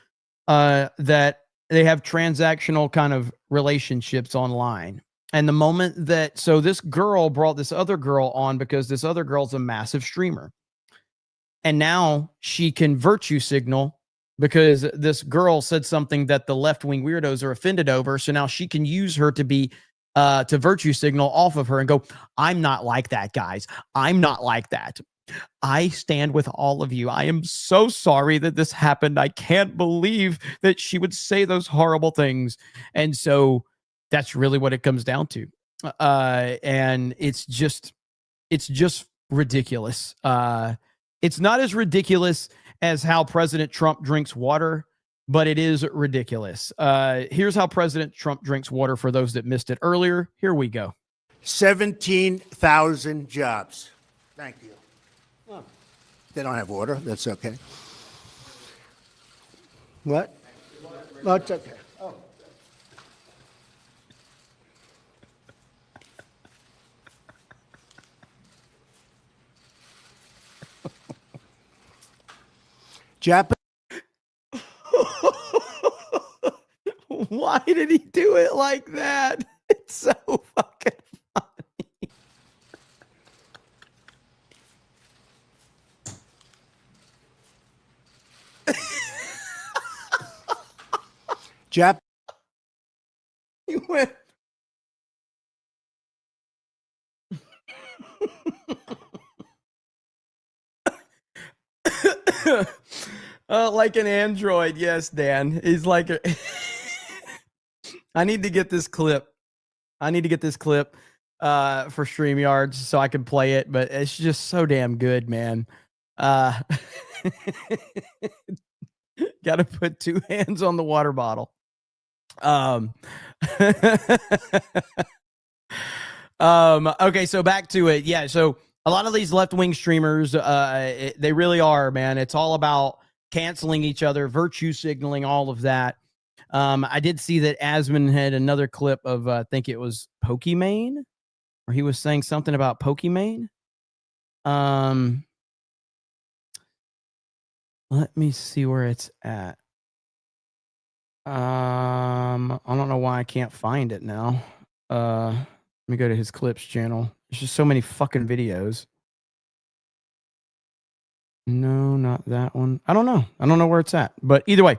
that they have transactional kind of relationships online. And the moment that, so this girl brought this other girl on because this other girl's a massive streamer. And now she can virtue signal because this girl said something that the left-wing weirdos are offended over. So now she can use her to be to virtue signal off of her and go, I'm not like that, guys. I'm not like that. I stand with all of you. I am so sorry that this happened. I can't believe that she would say those horrible things. And so that's really what it comes down to. And it's just ridiculous. It's not as ridiculous as how President Trump drinks water, but it is ridiculous. Here's how President Trump drinks water for those that missed it earlier. Here we go. 17,000 jobs. Thank you. Oh, they don't have water. That's okay. What? No, it's okay. Oh. Japan. Why did he do it like that? It's so fucking funny. Jap. He went. Like an android. Yes, Dan. He's like a I need to get this clip. For StreamYard so I can play it, but it's just so damn good, man. Got to put two hands on the water bottle. Okay, so back to it. Yeah, so a lot of these left-wing streamers, they really are, man. It's all about canceling each other, virtue signaling, all of that. I did see that Asmon had another clip of, I think it was Pokimane, or he was saying something about Pokimane. Let me see where it's at. I don't know why I can't find it now. Let me go to his clips channel. There's just so many fucking videos. No, not that one. I don't know where it's at. But either way,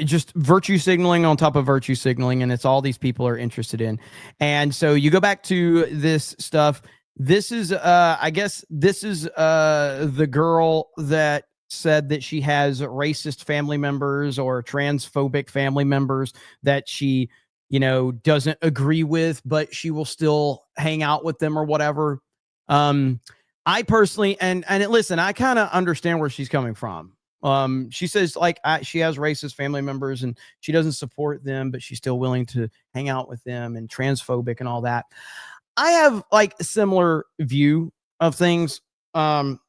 just virtue signaling on top of virtue signaling, and it's all these people are interested in. And so you go back to this stuff. This is, I guess, this is the girl that said that she has racist family members or transphobic family members that she, doesn't agree with, but she will still hang out with them or whatever. I personally, and listen, I kind of understand where she's coming from. She says like she has racist family members and she doesn't support them, but she's still willing to hang out with them, and transphobic and all that. I have like a similar view of things. And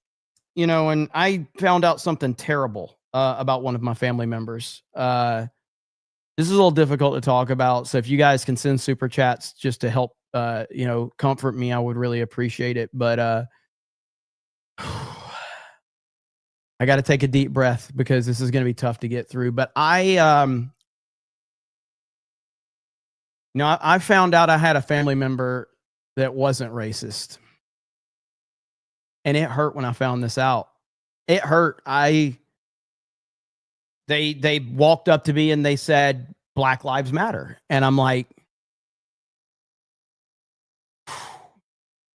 I found out something terrible about one of my family members. This is a little difficult to talk about, so if you guys can send super chats just to help comfort me, I would really appreciate it. But I got to take a deep breath because this is going to be tough to get through. But I found out I had a family member that wasn't racist, and it hurt when I found this out. It hurt. They walked up to me and they said, "Black Lives Matter," and I'm like,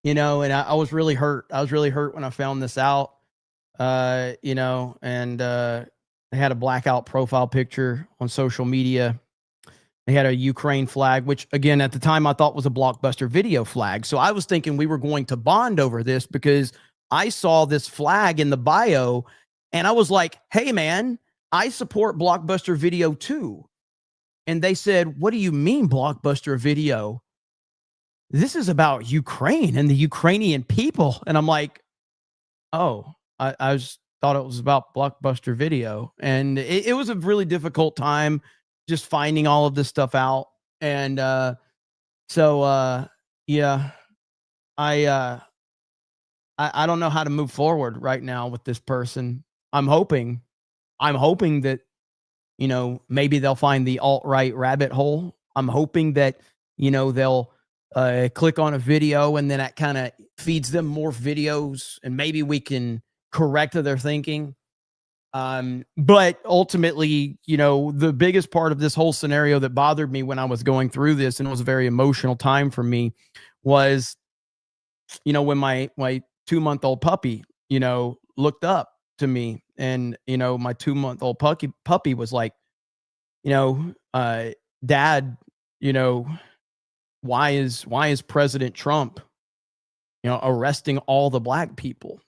and I was really hurt. I was really hurt when I found this out. And they had a blackout profile picture on social media. They had a Ukraine flag, which again, at the time I thought was a Blockbuster Video flag. So I was thinking we were going to bond over this because I saw this flag in the bio and I was like, hey man, I support Blockbuster Video too. And they said, what do you mean Blockbuster Video? This is about Ukraine and the Ukrainian people. And I'm like, oh, I just thought it was about Blockbuster Video. And it was a really difficult time just finding all of this stuff out. And yeah, I don't know how to move forward right now with this person. I'm hoping that, maybe they'll find the alt-right rabbit hole. I'm hoping that, they'll click on a video and then that kind of feeds them more videos and maybe we can correct their thinking. But ultimately, the biggest part of this whole scenario that bothered me when I was going through this, and it was a very emotional time for me, was, when my 2-month-old puppy, looked up to me, and, my 2-month-old puppy was like, Dad, why is President Trump, arresting all the black people?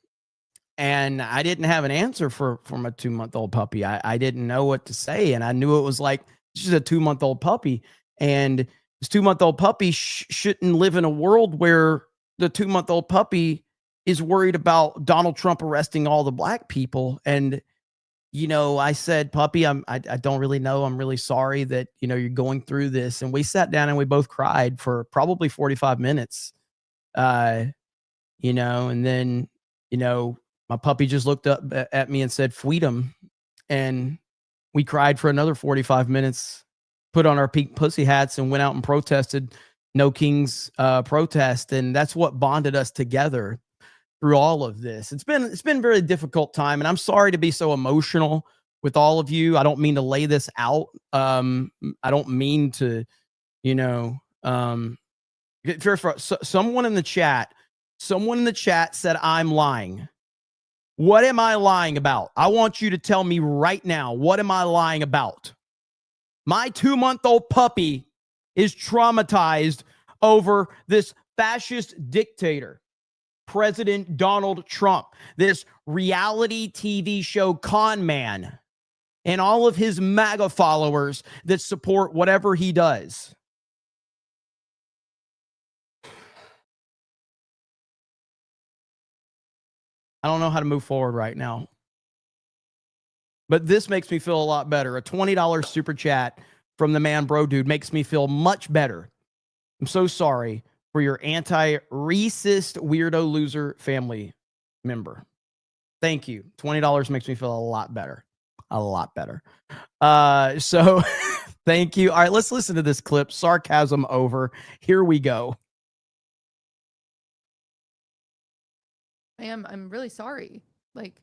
And I didn't have an answer for my 2-month-old puppy. I didn't know what to say. And I knew it was like, she's a 2-month-old puppy. And this 2-month-old puppy shouldn't live in a world where the 2-month-old puppy is worried about Donald Trump arresting all the black people. And, I said, puppy, I don't really know. I'm really sorry that, you're going through this. And we sat down and we both cried for probably 45 minutes. And then, my puppy just looked up at me and said, "Freedom," and we cried for another 45 minutes, put on our pink pussy hats and went out and protested No Kings protest. And that's what bonded us together through all of this. It's been a very difficult time, and I'm sorry to be so emotional with all of you. I don't mean to lay this out. I don't mean to, someone in the chat said I'm lying. What am I lying about? I want you to tell me right now, what am I lying about? My 2-month-old puppy is traumatized over this fascist dictator, President Donald Trump, this reality TV show con man, and all of his MAGA followers that support whatever he does. I don't know how to move forward right now. But this makes me feel a lot better. A $20 super chat from the man bro dude makes me feel much better. I'm so sorry for your anti-racist weirdo loser family member. Thank you. $20 makes me feel a lot better. A lot better. So thank you. All right, let's listen to this clip. Sarcasm over. Here we go. I'm really sorry. Like,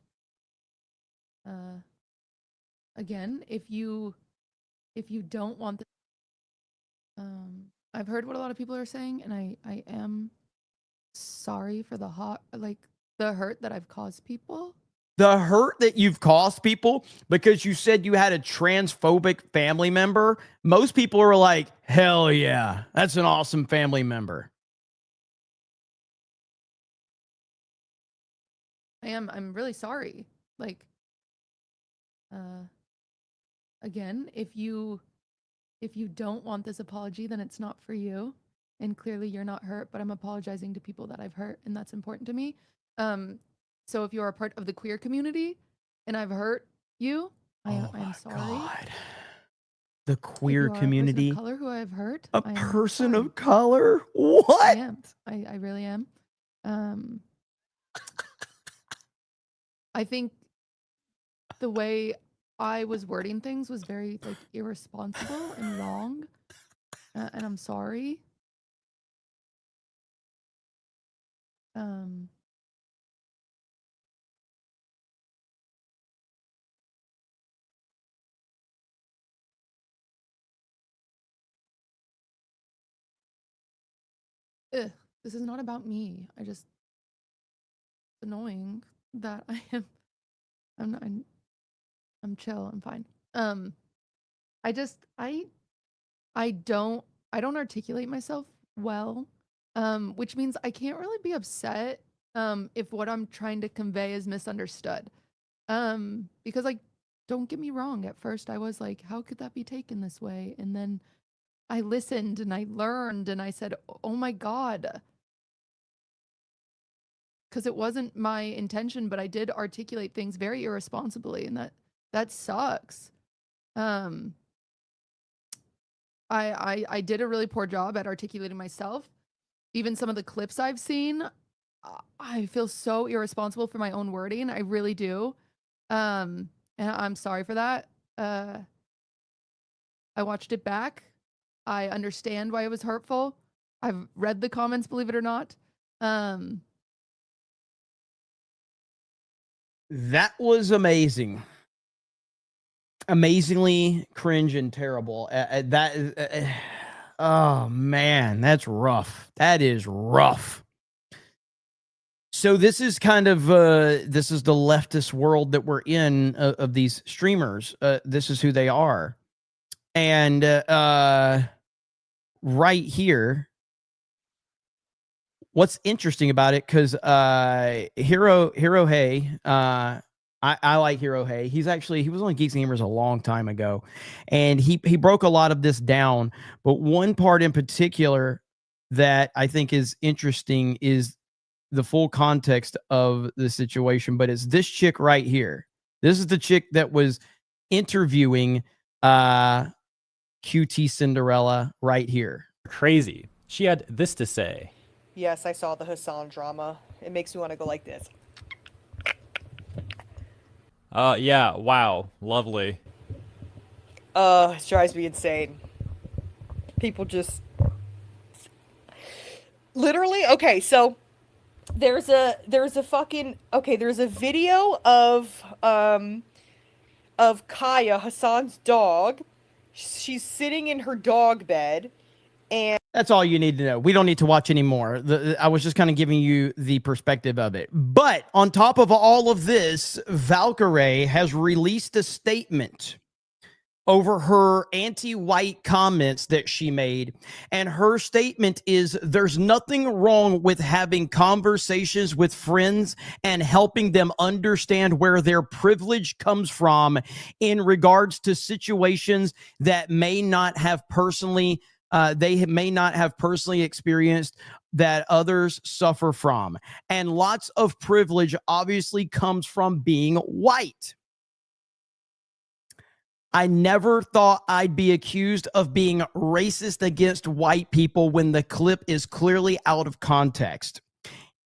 again, if you don't want the, I've heard what a lot of people are saying, and I am sorry for the hurt that I've caused people. The hurt that you've caused people because you said you had a transphobic family member. Most people are like, hell yeah, that's an awesome family member. I'm really sorry. Like, Again, if you don't want this apology, then it's not for you. And clearly you're not hurt, but I'm apologizing to people that I've hurt, and that's important to me. So if you're a part of the queer community and I've hurt you, I'm sorry. God. The If queer you are community. a person of color who I've hurt. A I am person sorry. of color? What? I am. I really am. I think the way I was wording things was very like irresponsible and wrong, and I'm sorry. This is not about me. It's annoying that I'm chill. I'm fine. I don't articulate myself well, which means I can't really be upset if what I'm trying to convey is misunderstood. Because like, don't get me wrong, at first I was like, how could that be taken this way? And then I listened and I learned and I said, oh my God. Because it wasn't my intention, but I did articulate things very irresponsibly, and that sucks. I did a really poor job at articulating myself. Even some of the clips I've seen, I feel so irresponsible for my own wording. I really do. And I'm sorry for that. I watched it back. I understand why it was hurtful. I've read the comments, believe it or not. That was amazing. Amazingly cringe and terrible. Oh man, that's rough. That is rough. So this is kind of this is the leftist world that we're in of these streamers. This is who they are. And right here, what's interesting about it, because Hero Hey, I like Hero Hey. He was on Geeks and Gamers a long time ago, and he broke a lot of this down. But one part in particular that I think is interesting is the full context of the situation. But it's this chick right here. This is the chick that was interviewing QT Cinderella right here. Crazy. She had this to say. Yes, I saw the Hassan drama. It makes me want to go like this. Yeah, wow, lovely. It drives me insane. People just literally, okay, so there's a video of Kaya, Hassan's dog. She's sitting in her dog bed, and that's all you need to know. We don't need to watch anymore. I was just kind of giving you the perspective of it. But on top of all of this, Valkyrae has released a statement over her anti-white comments that she made. And her statement is, there's nothing wrong with having conversations with friends and helping them understand where their privilege comes from in regards to situations that may not have personally experienced that others suffer from. And lots of privilege obviously comes from being white. I never thought I'd be accused of being racist against white people when the clip is clearly out of context.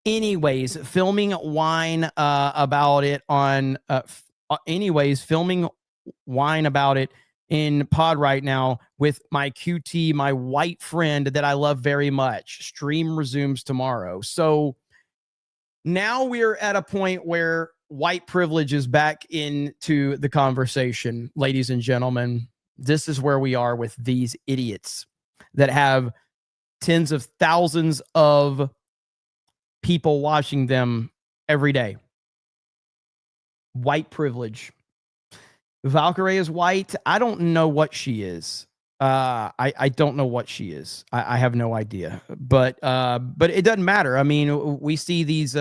Anyways, filming wine about it in pod right now with my QT, my white friend that I love very much. Stream resumes tomorrow. So now we're at a point where white privilege is back into the conversation, ladies and gentlemen. This is where we are with these idiots that have tens of thousands of people watching them every day. White privilege. Valkyrae is white. I don't know what she is. I don't know what she is. I have no idea. But it doesn't matter. I mean, we see these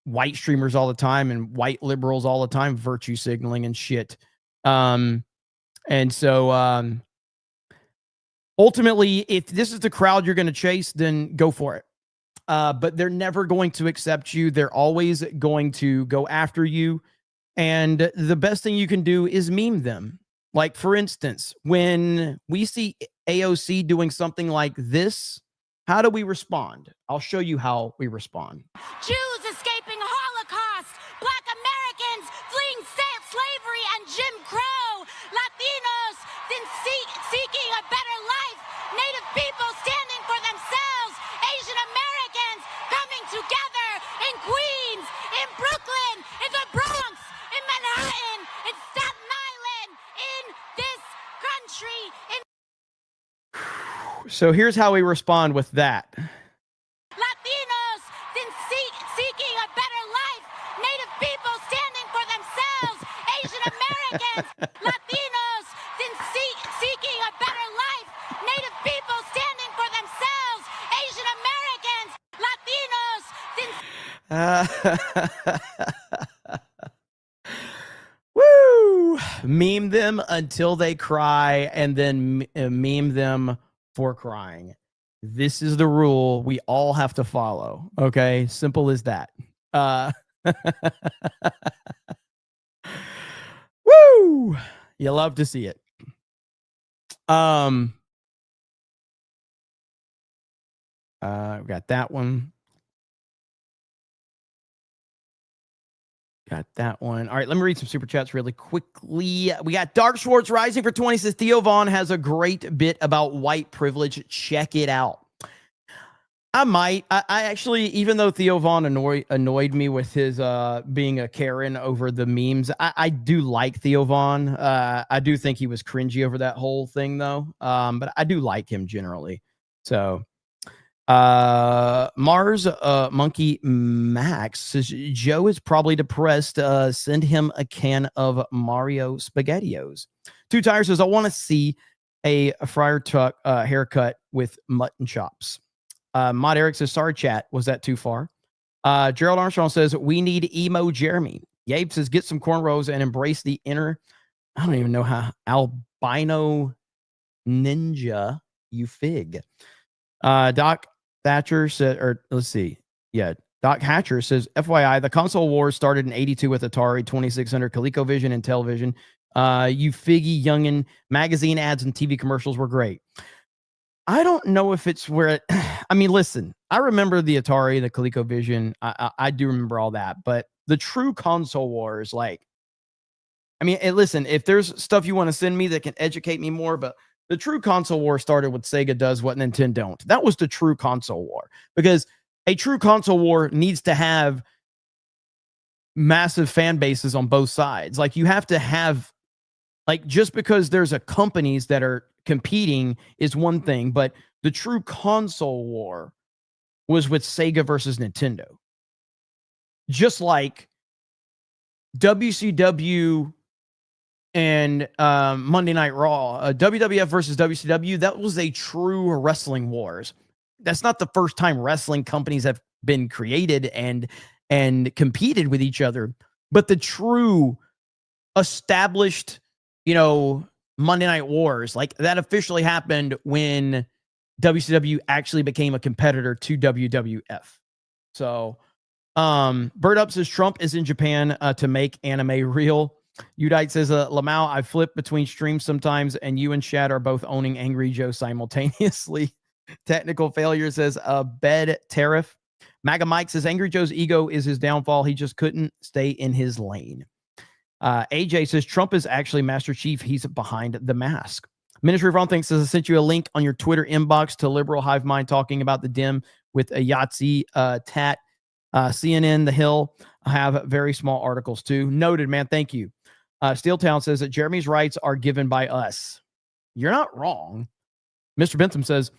white streamers all the time and white liberals all the time, virtue signaling and shit. And so ultimately, if this is the crowd you're going to chase, then go for it. But they're never going to accept you. They're always going to go after you. And the best thing you can do is meme them. Like, for instance, when we see AOC doing something like this, how do we respond? I'll show you how we respond. Jews escaping Holocaust, Black Americans fleeing slavery and Jim Crow, Latinos seeking a better life, Native people standing for themselves, Asian Americans coming together in Queens, in Brooklyn, in the Bronx, in Manhattan, in Staten Island, in this country. So here's how we respond with that. Latinos seeking a better life, Native people standing for themselves, Asian Americans, Latinos seeking a better life, Native people standing for themselves, Asian Americans, Woo! Meme them until they cry, and then meme them for crying. This is the rule we all have to follow. Okay, simple as that. Woo! You love to see it. We got that one. Got that one. All right, let me read some super chats really quickly. We got Dark Schwartz Rising for 20 says Theo Vaughn has a great bit about white privilege. Check it out. I might. I actually, even though Theo Vaughn annoyed me with his being a Karen over the memes, I do like Theo Vaughn. I do think he was cringy over that whole thing, though. But I do like him generally. So Mars Monkey Max says Joe is probably depressed. Send him a can of Mario SpaghettiOs. Two Tires says I want to see a Friar Tuck haircut with mutton chops. Mod Eric says sorry chat, was that too far? Gerald Armstrong says we need emo Jeremy. Yabe says get some cornrows and embrace the inner, I don't even know how, albino ninja you fig. Doc Thatcher said, or let's see. Yeah. Doc Hatcher says, FYI, the console wars started in 82 with Atari 2600, ColecoVision, and Television. You figgy youngin, magazine ads and TV commercials were great. I don't know if it's where it, I mean, listen, I remember the Atari, the ColecoVision. I do remember all that, but the true console wars, like, I mean, listen, if there's stuff you want to send me that can educate me more, but the true console war started with Sega does what Nintendo don't. That was the true console war, because a true console war needs to have massive fan bases on both sides. Like, you have to have, like, just because there's a companies that are competing is one thing, but the true console war was with Sega versus Nintendo. Just like WCW and Monday Night Raw, WWF versus WCW, that was a true wrestling wars. That's not the first time wrestling companies have been created and competed with each other, but the true established, you know, Monday Night Wars, like, that officially happened when WCW actually became a competitor to WWF. So, Bird Up says Trump is in Japan to make anime real. Udite says, Lamau, I flip between streams sometimes, and you and Shad are both owning Angry Joe simultaneously. Technical Failure says, Bed Tariff. Maga Mike says, Angry Joe's ego is his downfall. He just couldn't stay in his lane. AJ says, Trump is actually Master Chief. He's behind the mask. Ministry of Wrong Things says, I sent you a link on your Twitter inbox to Liberal Hive Mind talking about the dim with a Yahtzee tat. CNN, The Hill have very small articles too. Noted, man. Thank you. Steel Town says that Jeremy's rights are given by us. You're not wrong. Mr. Bentham says,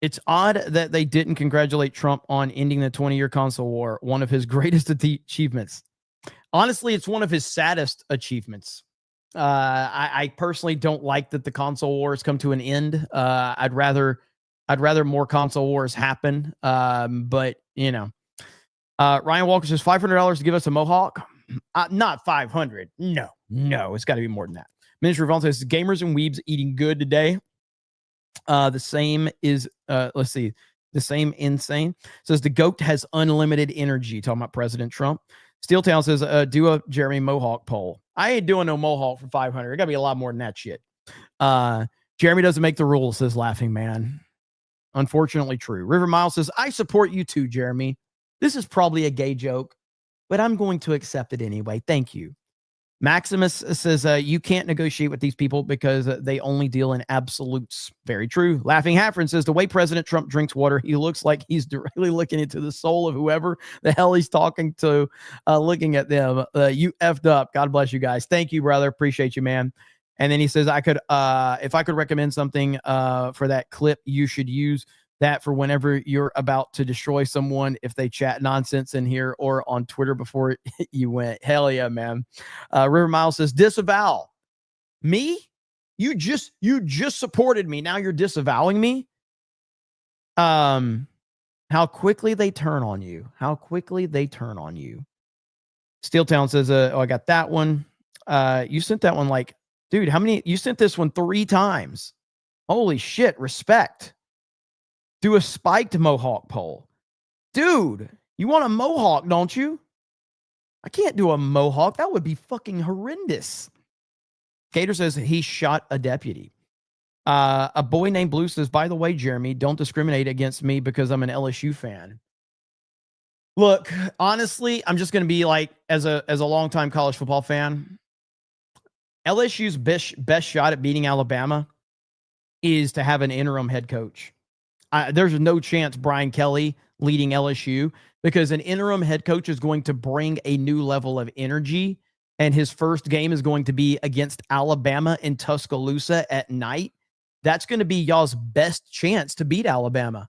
it's odd that they didn't congratulate Trump on ending the 20-year console war, one of his greatest achievements. Honestly, it's one of his saddest achievements. I personally don't like that the console wars come to an end. I'd rather more console wars happen. But you know, Ryan Walker says $500 to give us a mohawk. Not 500. No, it's got to be more than that. Minister Vaughn says gamers and weebs eating good today. The same is let's see. The same insane says the goat has unlimited energy. Talking about President Trump. Steeltown says do a Jeremy Mohawk poll. I ain't doing no Mohawk for 500. It got to be a lot more than that shit. Jeremy doesn't make the rules, says Laughing Man. Unfortunately true. River Miles says, I support you too, Jeremy. This is probably a gay joke, but I'm going to accept it anyway. Thank you. Maximus says, you can't negotiate with these people because they only deal in absolutes. Very true. Laughing Haffron says, the way President Trump drinks water, he looks like he's directly looking into the soul of whoever the hell he's talking to, looking at them. You effed up. God bless you guys. Thank you, brother. Appreciate you, man. And then he says, I could, if I could recommend something for that clip, you should use that for whenever you're about to destroy someone if they chat nonsense in here or on Twitter before you went. Hell yeah, man. River Miles says, disavow. Me? You just supported me. Now you're disavowing me? How quickly they turn on you. How quickly they turn on you. Steeltown says, oh, I got that one. You sent that one like, dude, how many? You sent this one 3 times. Holy shit, respect. Do a spiked Mohawk poll. Dude, you want a Mohawk, don't you? I can't do a Mohawk. That would be fucking horrendous. Gator says he shot a deputy. A boy named Blue says, by the way, Jeremy, don't discriminate against me because I'm an LSU fan. Look, honestly, I'm just going to be like, as a longtime college football fan, LSU's best shot at beating Alabama is to have an interim head coach. There's no chance Brian Kelly leading LSU because an interim head coach is going to bring a new level of energy, and his first game is going to be against Alabama in Tuscaloosa at night. That's going to be y'all's best chance to beat Alabama.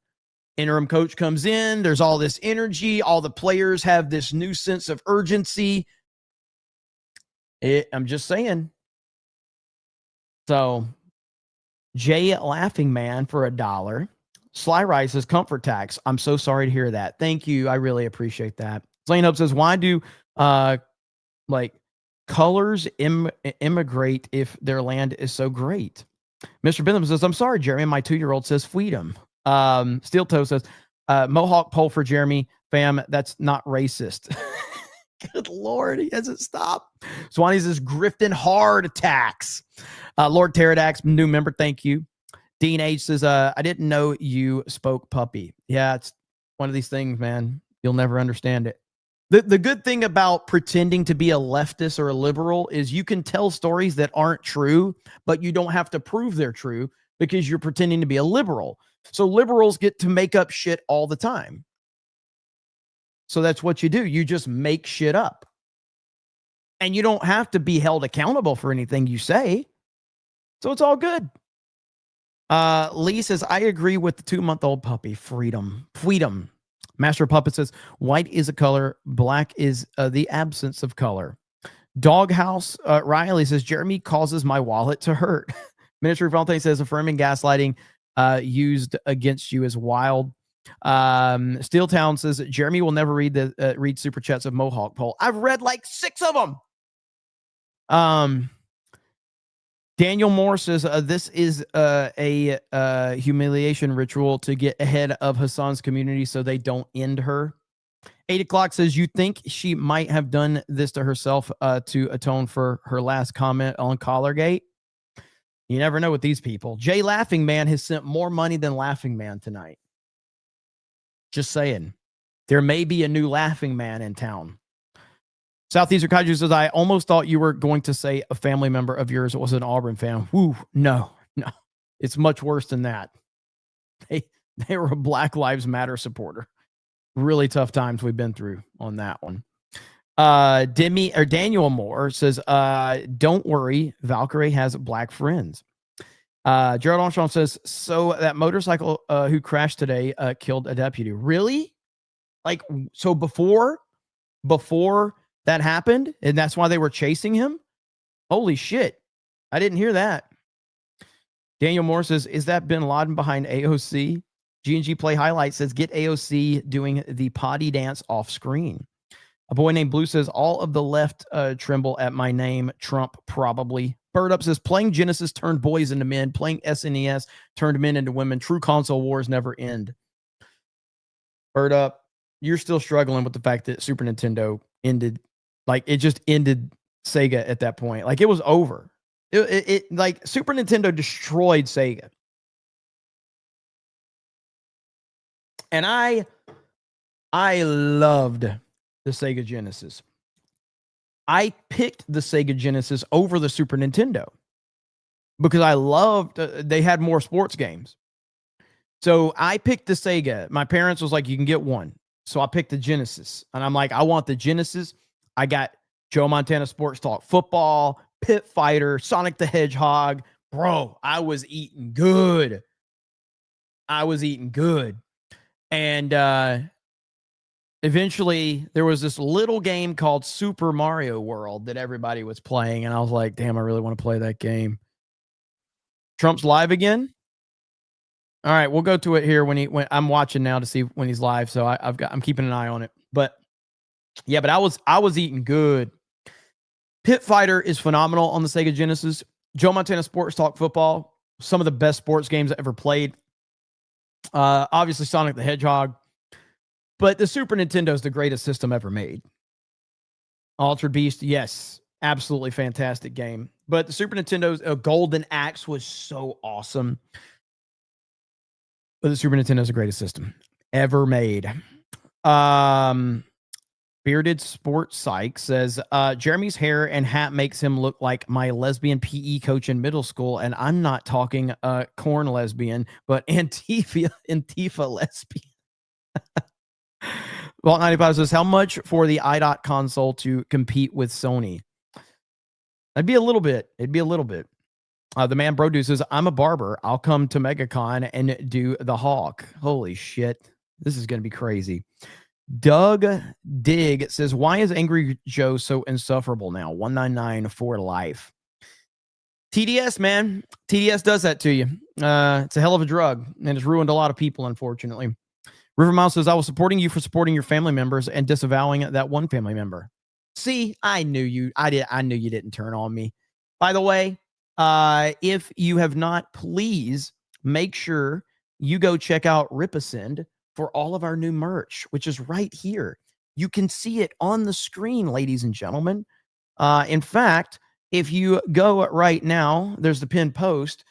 Interim coach comes in. There's all this energy. All the players have this new sense of urgency. I'm just saying. So, Jay Laughing Man for $1. Sly Rice says comfort tax. I'm so sorry to hear that. Thank you. I really appreciate that. Zane Hope says, why do colors immigrate if their land is so great? Mr. Bentham says, I'm sorry, Jeremy. My 2-year-old says freedom. Steel Toe says, Mohawk poll for Jeremy. Fam, that's not racist. Good Lord, he hasn't stopped. Swanee says, grifting hard attacks. Lord Pterodax, new member, thank you. Dean H says, I didn't know you spoke puppy. Yeah, it's one of these things, man. You'll never understand it. The good thing about pretending to be a leftist or a liberal is you can tell stories that aren't true, but you don't have to prove they're true because you're pretending to be a liberal. So liberals get to make up shit all the time. So that's what you do. You just make shit up. And you don't have to be held accountable for anything you say. So it's all good. Lee says, I agree with the 2-month-old puppy. Freedom. Master Puppet says, white is a color. Black is the absence of color. Doghouse Riley says, Jeremy causes my wallet to hurt. Ministry of Valentine says, affirming gaslighting used against you is wild. Steeltown says, Jeremy will never read super chats of Mohawk poll. I've read like 6 of them. Daniel Moore says, this is a humiliation ritual to get ahead of Hassan's community so they don't end her. 8 o'clock says, you think she might have done this to herself to atone for her last comment on Collargate? You never know with these people. Jay Laughing Man has sent more money than Laughing Man tonight. Just saying. There may be a new Laughing Man in town. Southeastern Kaiju says, I almost thought you were going to say a family member of yours was an Auburn fan. Woo, no. It's much worse than that. They were a Black Lives Matter supporter. Really tough times we've been through on that one. Daniel Moore says, don't worry, Valkyrie has black friends. Gerald Armstrong says, so that motorcycle who crashed today killed a deputy. Really? Like, so before that happened, and that's why they were chasing him? Holy shit. I didn't hear that. Daniel Moore says, is that bin Laden behind AOC? G&G Play Highlights says, get AOC doing the potty dance off screen. A boy named Blue says, all of the left tremble at my name. Trump probably. Bird Up says, playing Genesis turned boys into men. Playing SNES turned men into women. True console wars never end. Bird Up, you're still struggling with the fact that Super Nintendo ended. Like, it just ended Sega at that point. Like, it was over. It like, Super Nintendo destroyed Sega. And I loved the Sega Genesis. I picked the Sega Genesis over the Super Nintendo because I loved, they had more sports games. So I picked the Sega. My parents was like, you can get one. So I picked the Genesis. And I'm like, I want the Genesis. I got Joe Montana Sports Talk Football, Pit Fighter, Sonic the Hedgehog. Bro, I was eating good. And eventually there was this little game called Super Mario World that everybody was playing. And I was like, damn, I really want to play that game. Trump's live again. All right, we'll go to it here when I'm watching now to see when he's live. So I'm keeping an eye on it. But yeah, but I was eating good. Pit Fighter is phenomenal on the Sega Genesis. Joe Montana Sports Talk Football, some of the best sports games I ever played. Obviously Sonic the Hedgehog. But the Super Nintendo is the greatest system ever made. Altered Beast, yes, absolutely fantastic game. But the Super Nintendo's Golden Axe was so awesome. But the Super Nintendo is the greatest system ever made. Bearded Sports Psych says, Jeremy's hair and hat makes him look like my lesbian PE coach in middle school. And I'm not talking corn lesbian, but Antifa lesbian. Vault 95 says, how much for the IDOT console to compete with Sony? It'd be a little bit. The man Brodu says, I'm a barber. I'll come to MegaCon and do the hawk. Holy shit. This is going to be crazy. Doug Dig says, why is Angry Joe so insufferable now? 199 for life. TDS, man. TDS does that to you. It's a hell of a drug, and it's ruined a lot of people, unfortunately. River Miles says, I was supporting you for supporting your family members and disavowing that one family member. See, I knew you. I knew you didn't turn on me. By the way, if you have not, please make sure you go check out Ripasend for all of our new merch, which is right here. You can see it on the screen, ladies and gentlemen. In fact, if you go right now, there's the pinned post.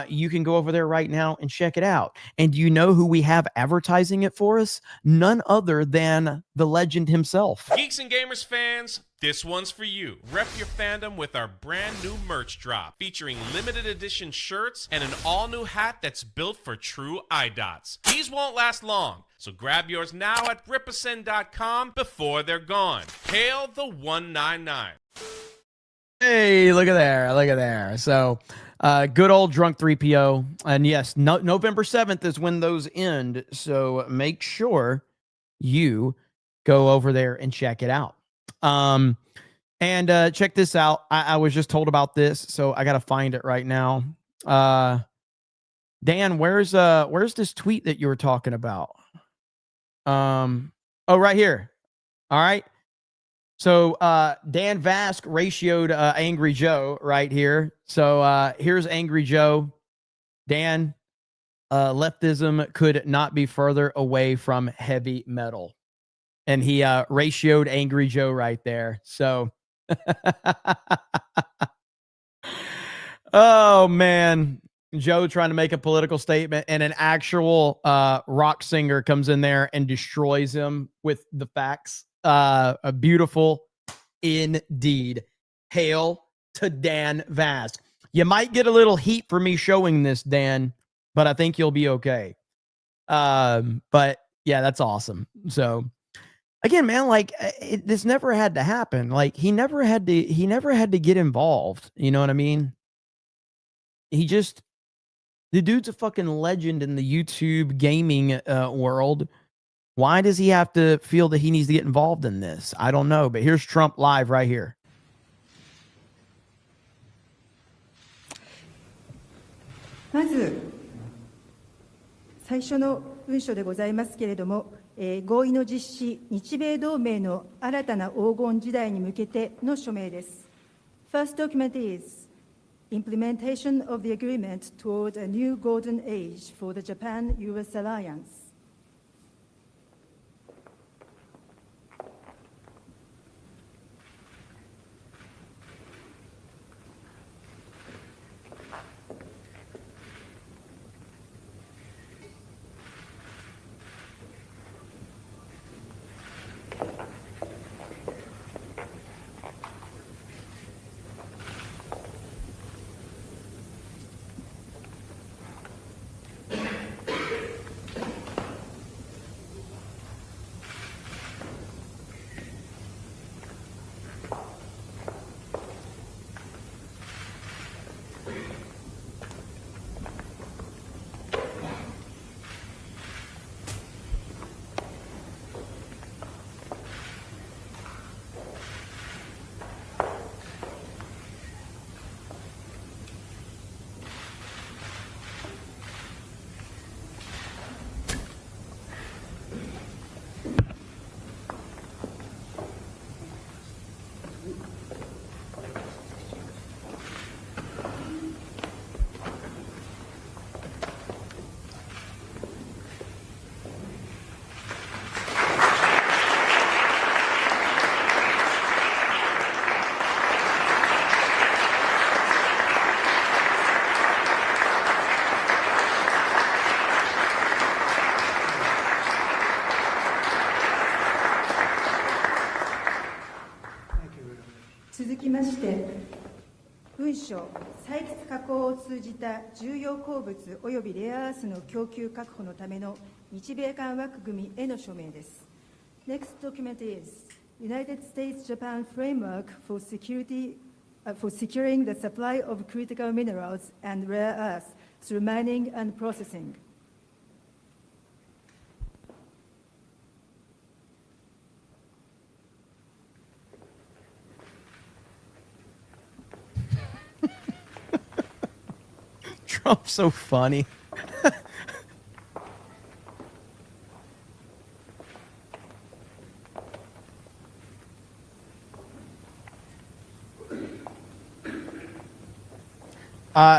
You can go over there right now and check it out. And do you know who we have advertising it for us? None other than the legend himself. Geeks and Gamers fans, this one's for you. Rep your fandom with our brand new merch drop featuring limited edition shirts and an all new hat that's built for true IDOTs. These won't last long, so grab yours now at ripasend.com before they're gone. Hail the 199. Hey, look at there. So, good old drunk 3PO. And yes, November 7th is when those end. So make sure you go over there and check it out. And check this out. I was just told about this, so I got to find it right now. Dan, where's this tweet that you were talking about? Oh, right here. All right. So Dan Vask ratioed Angry Joe right here. So here's Angry Joe. Dan, leftism could not be further away from heavy metal. And he ratioed Angry Joe right there. So, oh, man. Joe trying to make a political statement, and an actual rock singer comes in there and destroys him with the facts. A beautiful indeed. Hail to Dan Vask. You might get a little heat for me showing this, Dan, but I think you'll be okay. But yeah, that's awesome. So again, man, like this never had to happen. Like he never had to get involved. You know what I mean? The dude's a fucking legend in the YouTube gaming world. Why does he have to feel that he needs to get involved in this? I don't know, but here's Trump live right here. まず最最初の文書でございますけれども、合意の実施、日米同盟の新たな黄金時代に向けての署名です。First document is implementation of the agreement toward a new golden age for the Japan-US alliance.続きまして、文書、採掘加工を通じた重要鉱物及びレアアースの供給確保のための日米間枠組みへの署名です。Next document is United States-Japan Framework for Securing the Supply of Critical Minerals and Rare Earths through Mining and Processing. Trump's so funny.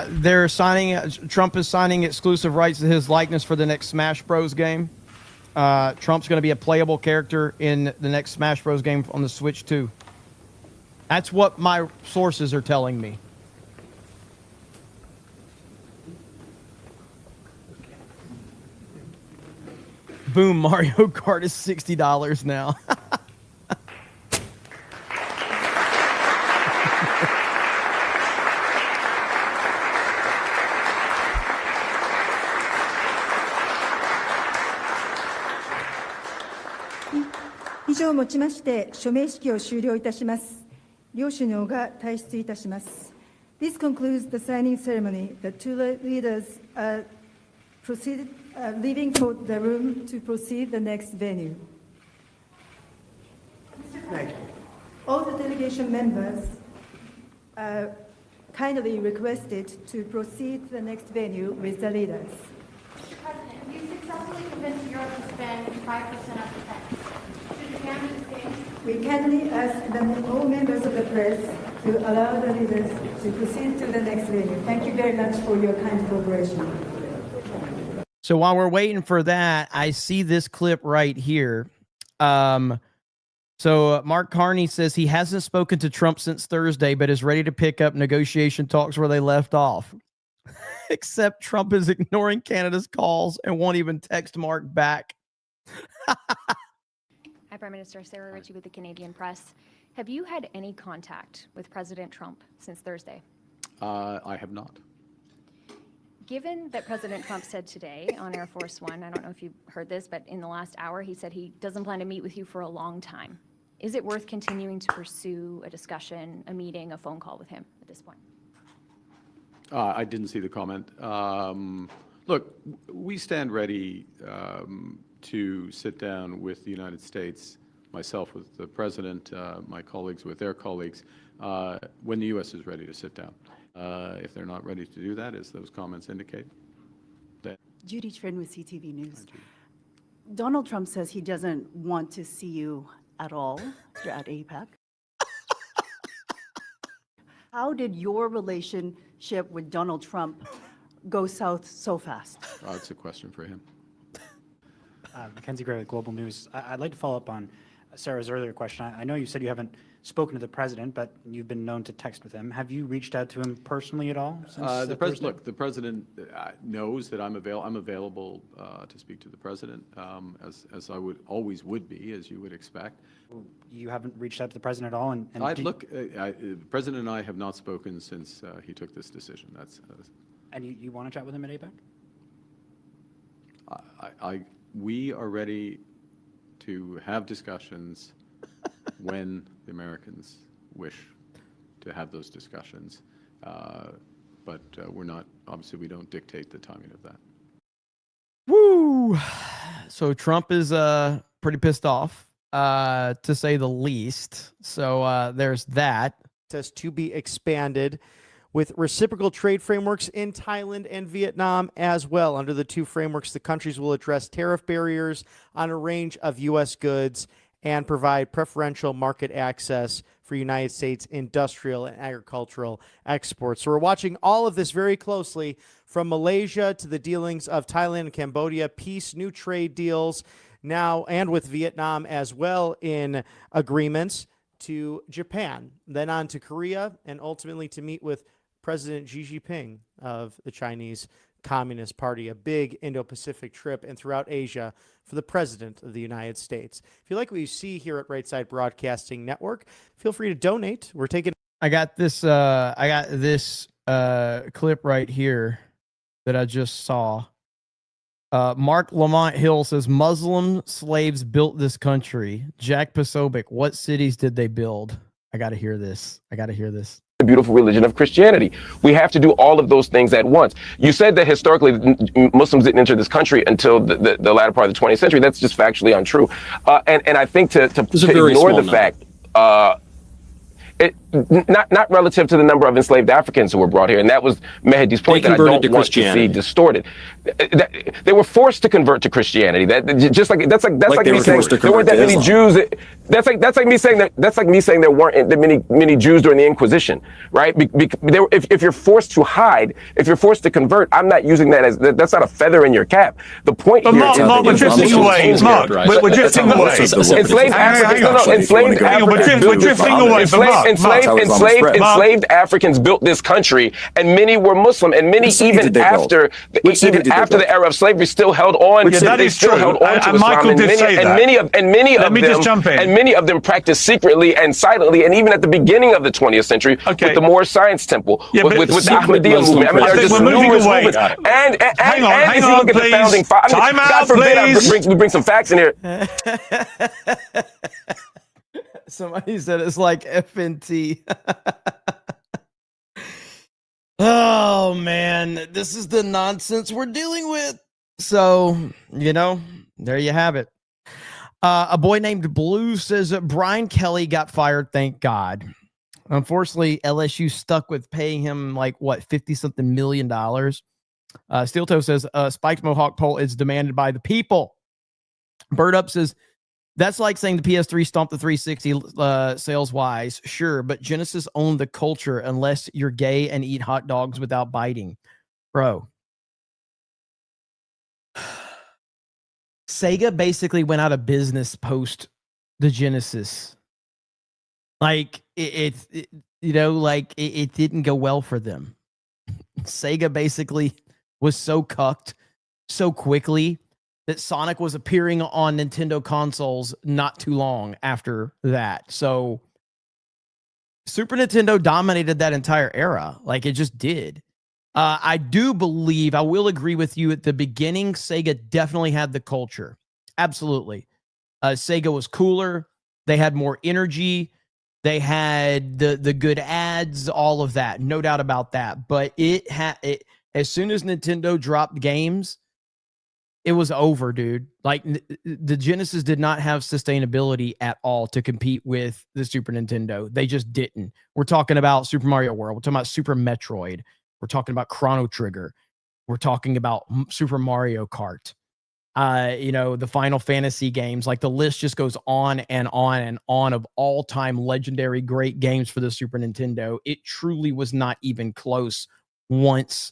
They're signing. Trump is signing exclusive rights to his likeness for the next Smash Bros. Game. Trump's going to be a playable character in the next Smash Bros. Game on the Switch too. That's what my sources are telling me. Boom, Mario Kart is $60 now.以上をもちまして署名式を終了いたします。両首脳が退出いたします。This concludes the signing ceremony. The two leaders are leaving for the room to proceed the next venue. Thank you. All the delegation members are kindly requested to proceed to the next venue with the leaders. Mr. President, you successfully convinced Europe to spend 5% of defense. Should Japan sustain? We kindly ask all members of the press to allow the leaders to proceed to the next venue. Thank you very much for your kind cooperation. So while we're waiting for that, I see this clip right here. So Mark Carney says he hasn't spoken to Trump since Thursday, but is ready to pick up negotiation talks where they left off. Except Trump is ignoring Canada's calls and won't even text Mark back. Hi, Prime Minister. Sarah Ritchie with the Canadian Press. Have you had any contact with President Trump since Thursday? I have not. Given that President Trump said today on Air Force One, I don't know if you heard this, but in the last hour, he said he doesn't plan to meet with you for a long time. Is it worth continuing to pursue a discussion, a meeting, a phone call with him at this point? I didn't see the comment. Look, we stand ready to sit down with the United States, myself with the President, my colleagues with their colleagues, when the U.S. is ready to sit down. If they're not ready to do that, as those comments indicate, then Judy Trin with CTV News. Donald Trump says he doesn't want to see you at all. You're at APEC. How did your relationship with Donald Trump go south so fast? It's a question for him. Mackenzie Gray with Global News. I'd like to follow up on Sarah's earlier question. I know you said you haven't spoken to the president, but you've been known to text with him. Have you reached out to him personally at all? Since Look, the president knows that I'm available to speak to the president, as I always would be, as you would expect. You haven't reached out to the president at all? The president and I have not spoken since he took this decision. And you want to chat with him at APEC? We are ready to have discussions when the Americans wish to have those discussions. But we're not, obviously, we don't dictate the timing of that. Woo! So Trump is pretty pissed off, to say the least. So there's that. Says to be expanded with reciprocal trade frameworks in Thailand and Vietnam as well. Under the two frameworks, the countries will address tariff barriers on a range of U.S. goods and provide preferential market access for United States industrial and agricultural exports. So we're watching all of this very closely, from Malaysia to the dealings of Thailand and Cambodia, peace, new trade deals now, and with Vietnam as well in agreements, to Japan, then on to Korea, and ultimately to meet with President Xi Jinping of the Chinese Communist Party, a big Indo-Pacific trip, and throughout Asia for the President of the United States. If you like what you see here at Right Side Broadcasting Network, feel free to donate. We're taking... I got this clip right here that I just saw. Mark Lamont Hill says, Muslim slaves built this country. Jack Posobiec, what cities did they build? I got to hear this. The beautiful religion of Christianity. We have to do all of those things at once. You said that historically Muslims didn't enter this country until the latter part of the 20th century. That's just factually untrue. And I think to ignore the fact, not relative to the number of enslaved Africans who were brought here, and that was Mehdi's point that I don't want to see distorted. They were forced to convert to Christianity. That's like me saying there weren't that many Jews. That's like me saying there weren't that many Jews during the Inquisition, right? If you're forced to hide, if you're forced to convert, I'm not using that as that's not a feather in your cap. The point here is we're drifting away. Mark, we're drifting away. Enslaved Africans built this country, and many were Muslim, and many even after the era of slavery still held on. They still held on to Islam, and many of them practiced secretly and silently, and even at the beginning of the 20th century with the Moorish Science Temple, with the Ahmadiyya movement. I mean, there are just numerous movements. And if you look at the founding fathers, God forbid we bring some facts in here. Somebody said it's like FNT. Oh, man. This is the nonsense we're dealing with. So, there you have it. A boy named Blue says that Brian Kelly got fired, thank God. Unfortunately, LSU stuck with paying him like, what, $50-something million? Steel Toe says, Spike's Mohawk poll is demanded by the people. Bird Up says, that's like saying the PS3 stomped the 360 sales-wise. Sure, but Genesis owned the culture unless you're gay and eat hot dogs without biting. Bro. Sega basically went out of business post the Genesis. Like, it didn't go well for them. Sega basically was so cucked so quickly that Sonic was appearing on Nintendo consoles not too long after that. So Super Nintendo dominated that entire era. Like, it just did. I will agree with you at the beginning. Sega definitely had the culture. Absolutely. Sega was cooler. They had more energy. They had the good ads, all of that. No doubt about that. But as soon as Nintendo dropped games, it was over, dude. Like, the Genesis did not have sustainability at all to compete with the Super Nintendo. They just didn't. We're talking about Super Mario World. We're talking about Super Metroid. We're talking about Chrono Trigger. We're talking about Super Mario Kart. The Final Fantasy games, like the list just goes on and on and on of all-time legendary great games for the Super Nintendo. It truly was not even close once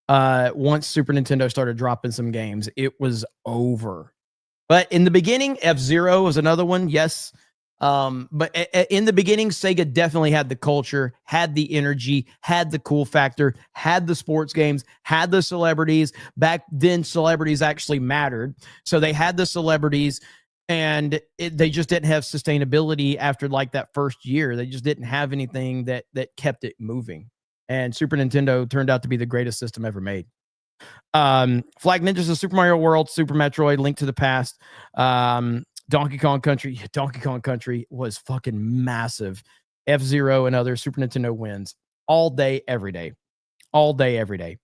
Super Nintendo started dropping some games. It was over. But in the beginning, F-Zero was another one. Yes. But in the beginning, Sega definitely had the culture, had the energy, had the cool factor, had the sports games, had the celebrities. Back then, celebrities actually mattered. So they had the celebrities, and they just didn't have sustainability after like that first year. They just didn't have anything that kept it moving. And Super Nintendo turned out to be the greatest system ever made. Flag Ninjas of Super Mario World, Super Metroid, Link to the Past, Donkey Kong Country was fucking massive. F-Zero and other Super Nintendo wins all day, every day. All day, every day.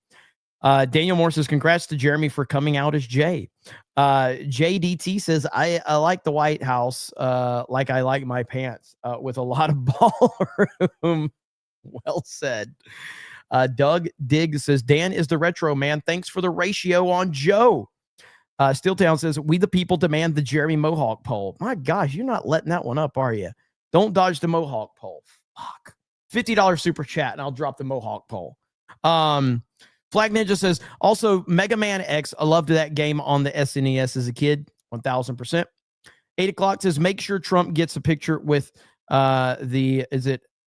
Daniel Moore says, congrats to Jeremy for coming out as Jay. JDT says, I like the White House like I like my pants with a lot of ballroom. Well said. Doug Diggs says, Dan is the retro man. Thanks for the ratio on Joe. Steeltown says, we the people demand the Jeremy Mohawk poll. My gosh, you're not letting that one up, are you? Don't dodge the Mohawk poll. Fuck. $50 super chat, and I'll drop the Mohawk poll. Flag Ninja says, also, Mega Man X, I loved that game on the SNES as a kid, 1000%. 8 o'clock says, make sure Trump gets a picture with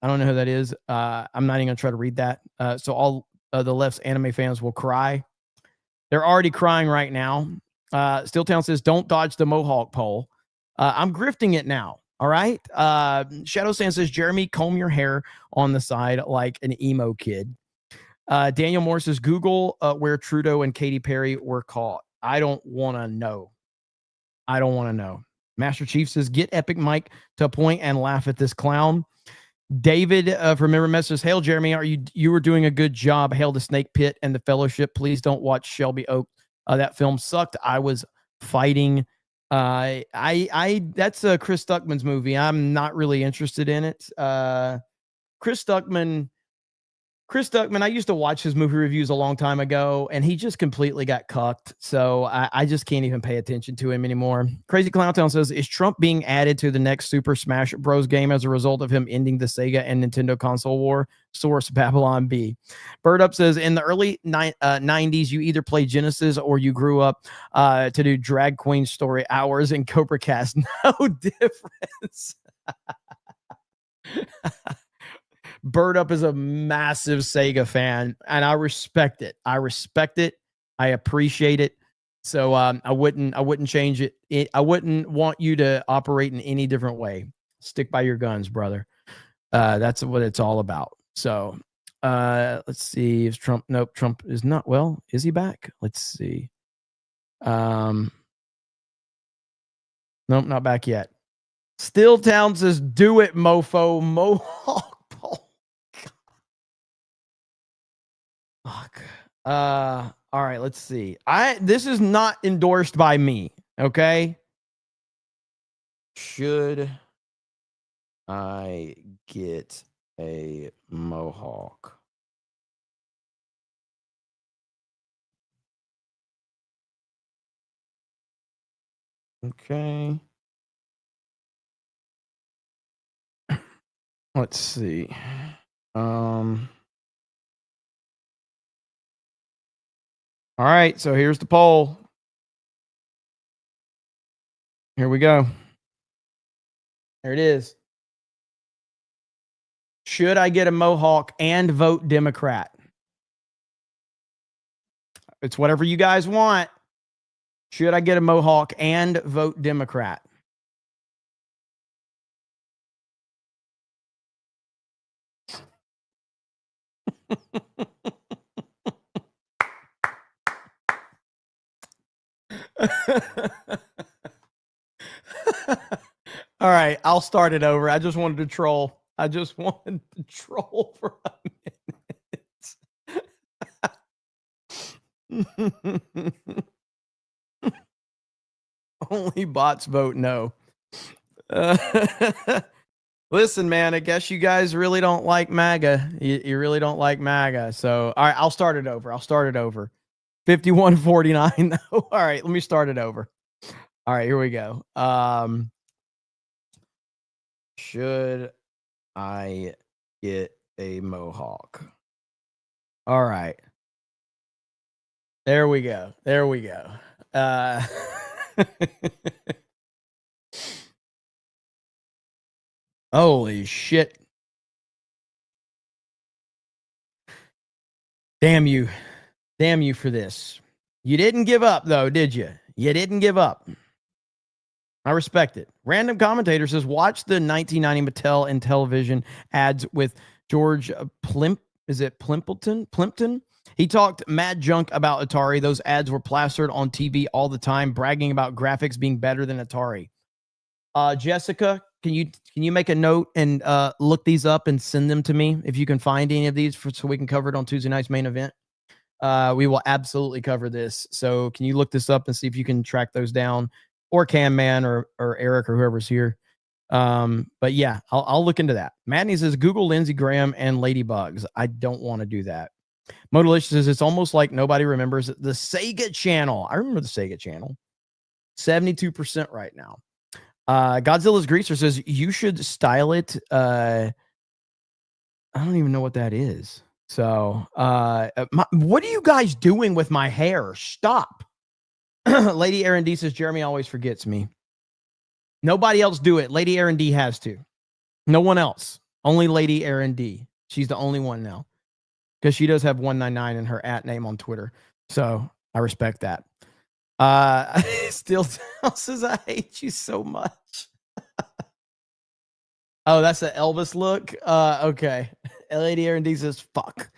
I don't know who that is. I'm not even going to try to read that. So all the left's anime fans will cry. They're already crying right now. Steeltown says, don't dodge the Mohawk poll. I'm grifting it now. All right. Shadow Sand says, Jeremy, comb your hair on the side like an emo kid. Daniel Moore says, Google where Trudeau and Katy Perry were caught. I don't want to know. Master Chief says, get Epic Mike to a point and laugh at this clown. David from Remember says, hail Jeremy, you were doing a good job. Hail the Snake Pit and the Fellowship. Please don't watch Shelby Oak. That film sucked. I was fighting. That's Chris Stuckman's movie. I'm not really interested in it. Chris Stuckman, I used to watch his movie reviews a long time ago, and he just completely got cucked. So I just can't even pay attention to him anymore. Crazy Clown Town says, is Trump being added to the next Super Smash Bros. Game as a result of him ending the Sega and Nintendo console war? Source Babylon B. Bird Up says, in the early 90s, you either played Genesis or you grew up to do Drag Queen Story Hours in CobraCast. No difference. Bird Up is a massive Sega fan, and I respect it. I appreciate it. So I wouldn't change it. I wouldn't want you to operate in any different way. Stick by your guns, brother. That's what it's all about. So let's see if Trump. Nope, Trump is not. Well, is he back? Let's see. Nope, not back yet. Steeltown says, "Do it, mofo." Mohawk. Fuck. All right, let's see. This is not endorsed by me, okay? Should I get a mohawk? Okay. Let's see. All right, so here's the poll. Here we go. There it is. Should I get a mohawk and vote Democrat? It's whatever you guys want. Should I get a mohawk and vote Democrat? All right, I'll start it over. I just wanted to troll. For a minute. Only bots vote no. Listen, man, I guess you guys really don't like MAGA. You really don't like MAGA. So, all right, I'll start it over. 51-49. All right, let me start it over. All right, here we go. Should I get a mohawk? All right. There we go. Holy shit. Damn you for this. You didn't give up, though, did you? You didn't give up. I respect it. Random commentator says, watch the 1990 Mattel and television ads with George Plimpton? He talked mad junk about Atari. Those ads were plastered on TV all the time, bragging about graphics being better than Atari. Jessica, can you make a note and look these up and send them to me if you can find any of these so we can cover it on Tuesday night's main event? We will absolutely cover this. So can you look this up and see if you can track those down, or Cam Man or Eric or whoever's here. But yeah, I'll look into that. Madney says Google Lindsey Graham and Ladybugs. I don't want to do that. Modalicious says it's almost like nobody remembers the Sega Channel. I remember the Sega Channel. 72% right now. Godzilla's Greaser says you should style it. I don't even know what that is. So, what are you guys doing with my hair? Stop. Lady Aaron D says Jeremy always forgets me. Nobody else do it. Lady Aaron D has to. No one else. Only Lady Aaron D. She's the only one now, because she does have 199 in her @ name on Twitter. So I respect that. Still says I hate you so much. Oh, that's an Elvis look. Okay. Lady Aaron D says fuck.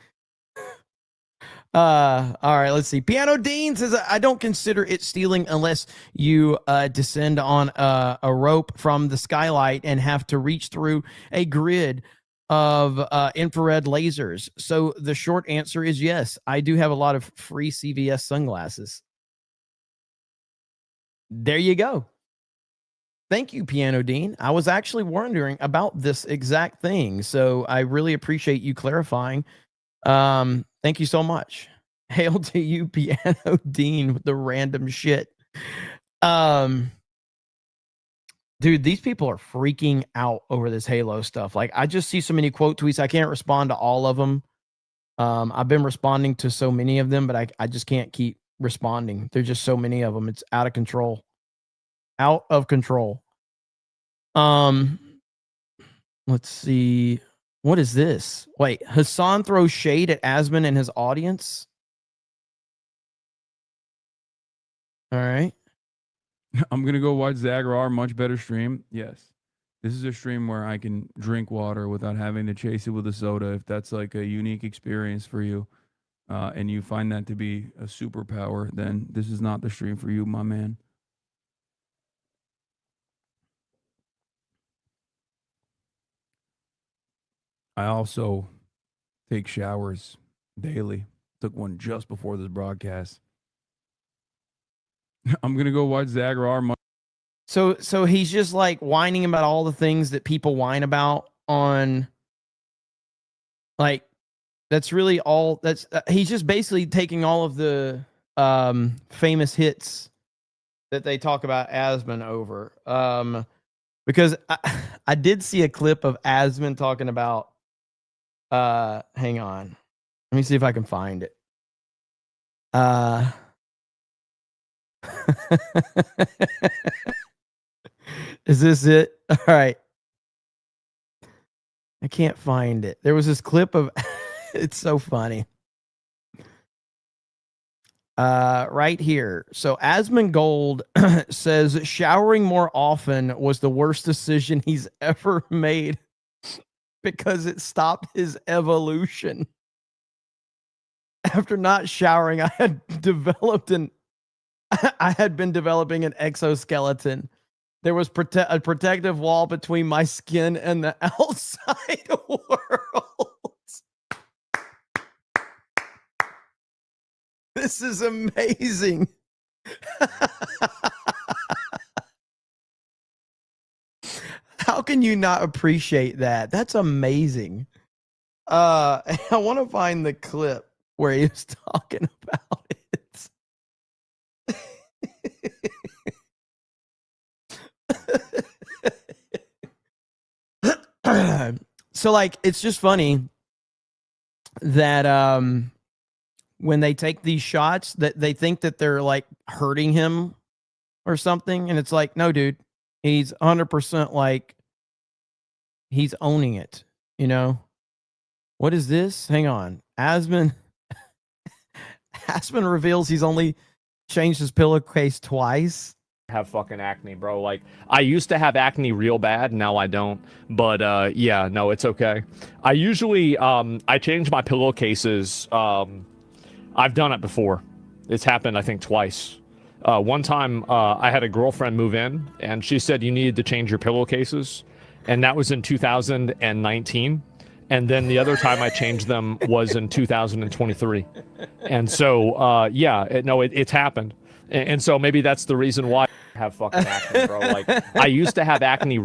All right, let's see. Piano Dean says I don't consider it stealing unless you descend on a rope from the skylight and have to reach through a grid of infrared lasers. So the short answer is yes. I do have a lot of free CVS sunglasses. There you go. Thank you, Piano Dean. I was actually wondering about this exact thing, so I really appreciate you clarifying. Thank you so much. Hail to you, Piano Dean, with the random shit. Dude, these people are freaking out over this Halo stuff. Like, I just see so many quote tweets. I can't respond to all of them. I've been responding to so many of them, but I just can't keep responding. There's just so many of them. It's out of control. Out of control. Let's see. What is this? Wait, Hassan throws shade at Asman and his audience. All right. I'm going to go watch Zagrar, much better stream. Yes. This is a stream where I can drink water without having to chase it with a soda. If that's like a unique experience for you, and you find that to be a superpower, then this is not the stream for you, my man. I also take showers daily. Took one just before this broadcast. I'm going to go watch Zagrar. So he's just like whining about all the things that people whine about on, like, that's really all that's he's just basically taking all of the famous hits that they talk about Asman over. Because I did see a clip of Asman talking about hang on. Let me see if I can find it. Is this it? All right. I can't find it. There was this clip of it's so funny. Right here. So Asmongold says showering more often was the worst decision he's ever made because it stopped his evolution. After not showering, I had been developing an exoskeleton. There was a protective wall between my skin and the outside world. This is amazing. How can you not appreciate that? That's amazing. I want to find the clip where he was talking about it. So like it's just funny that when they take these shots that they think that they're like hurting him or something, and it's like, no, dude, he's 100% like he's owning it, you know? What is this? Hang on. Asman reveals he's only changed his pillowcase twice. Have fucking acne, bro. Like, I used to have acne real bad, now I don't. But yeah, no, it's okay. I usually I change my pillowcases. I've done it before. It's happened, I think, twice. One time I had a girlfriend move in and she said you needed to change your pillowcases, and that was in 2019. And then the other time I changed them was in 2023. And so yeah, it's happened. And so maybe that's the reason why I have fucking acne, bro. Like, I used to have acne.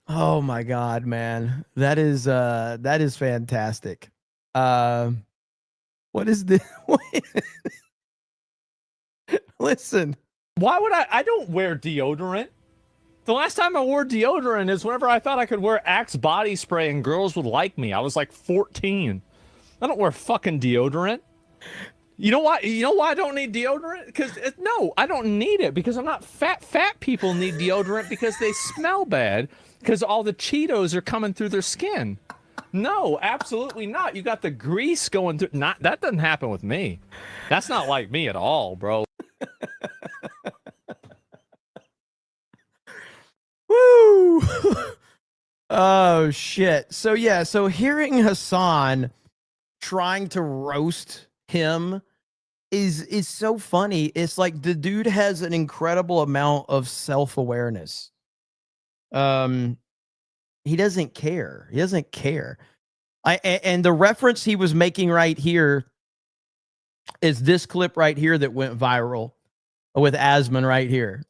Oh my God, man. That is fantastic. What is this? Listen. Why would I don't wear deodorant. The last time I wore deodorant is whenever I thought I could wear Axe body spray and girls would like me. I was like 14. I don't wear fucking deodorant. You know why? You know why I don't need deodorant? Because no, I don't need it because I'm not fat. Fat people need deodorant because they smell bad because all the Cheetos are coming through their skin. No, absolutely not. You got the grease going through. That doesn't happen with me. That's not like me at all, bro. Woo! Oh shit. So yeah, so hearing Hassan trying to roast him is so funny. It's like the dude has an incredible amount of self-awareness. He doesn't care. He doesn't care. And the reference he was making right here is this clip right here that went viral with Asman right here.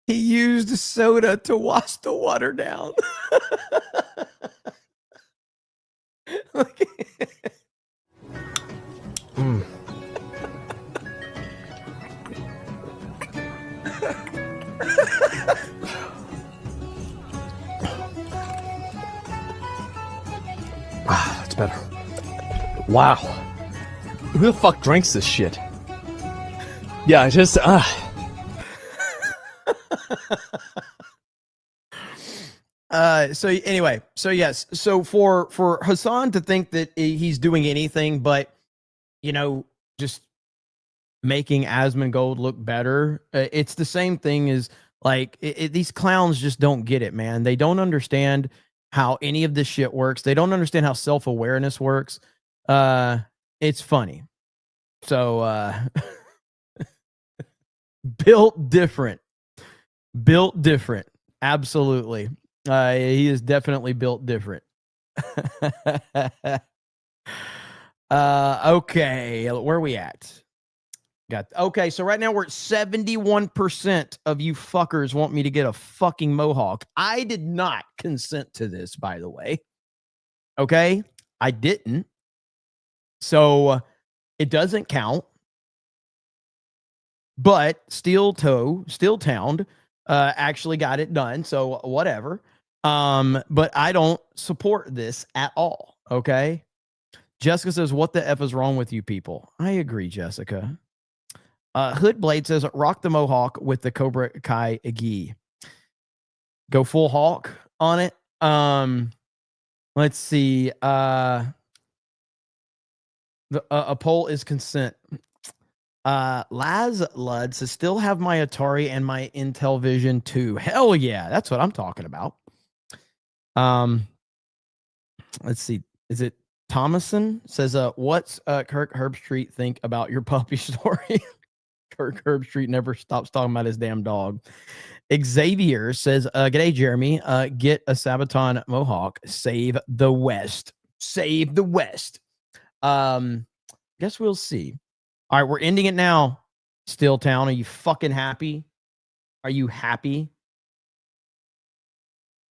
He used soda to wash the water down. That's better. Wow. Who the fuck drinks this shit? Yeah, I just So anyway, so yes, so for Hassan to think that he's doing anything but, you know, just making Asmongold look better, it's the same thing as like these clowns just don't get it, man. They don't understand how any of this shit works. They don't understand how self-awareness works. It's funny. So built different. Absolutely. He is definitely built different. Okay, where are we at? Okay, so right now we're at 71% of you fuckers want me to get a fucking mohawk. I did not consent to this, by the way. Okay, I didn't. So it doesn't count. But Steel Town actually got it done. So whatever. But I don't support this at all. Okay. Jessica says, what the F is wrong with you people? I agree, Jessica. Hoodblade says, rock the mohawk with the Cobra Kai gi. Go full hawk on it. Let's see. A poll is consent. Laz Lud says, still have my Atari and my Intel Vision 2. Hell yeah, that's what I'm talking about. Let's see. Is it Thomason? Says, what's Kirk Herbstreit think about your puppy story? Kirk Herbstreit never stops talking about his damn dog. Xavier says, "G'day, Jeremy. Get a Sabaton Mohawk. Save the West. Save the West." Guess we'll see. All right, we're ending it now. Stilltown, are you fucking happy? Are you happy?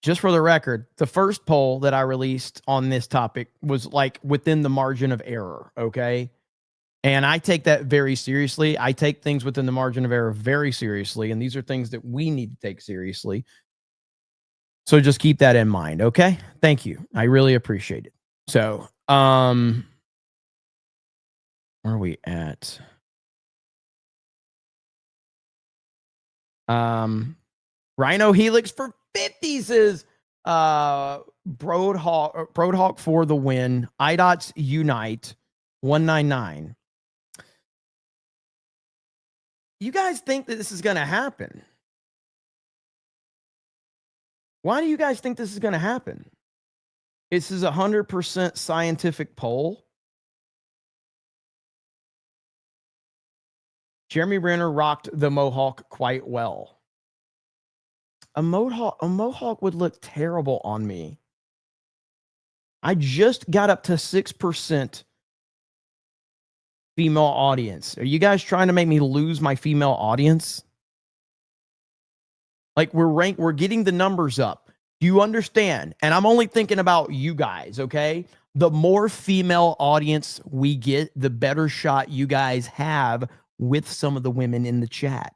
Just for the record, the first poll that I released on this topic was like within the margin of error, okay? And I take that very seriously. I take things within the margin of error very seriously, and these are things that we need to take seriously. So just keep that in mind, okay? Thank you. I really appreciate it. So, where are we at? Rhino Helix for 50 says Broadhawk for the win. IDOTS Unite 199. You guys think that this is going to happen? Why do you guys think this is going to happen? This is a 100% scientific poll. Jeremy Renner rocked the Mohawk quite well. A Mohawk would look terrible on me. I just got up to 6% female audience. Are you guys trying to make me lose my female audience? Like we're getting the numbers up. Do you understand? And I'm only thinking about you guys, okay? The more female audience we get, the better shot you guys have with some of the women in the chat.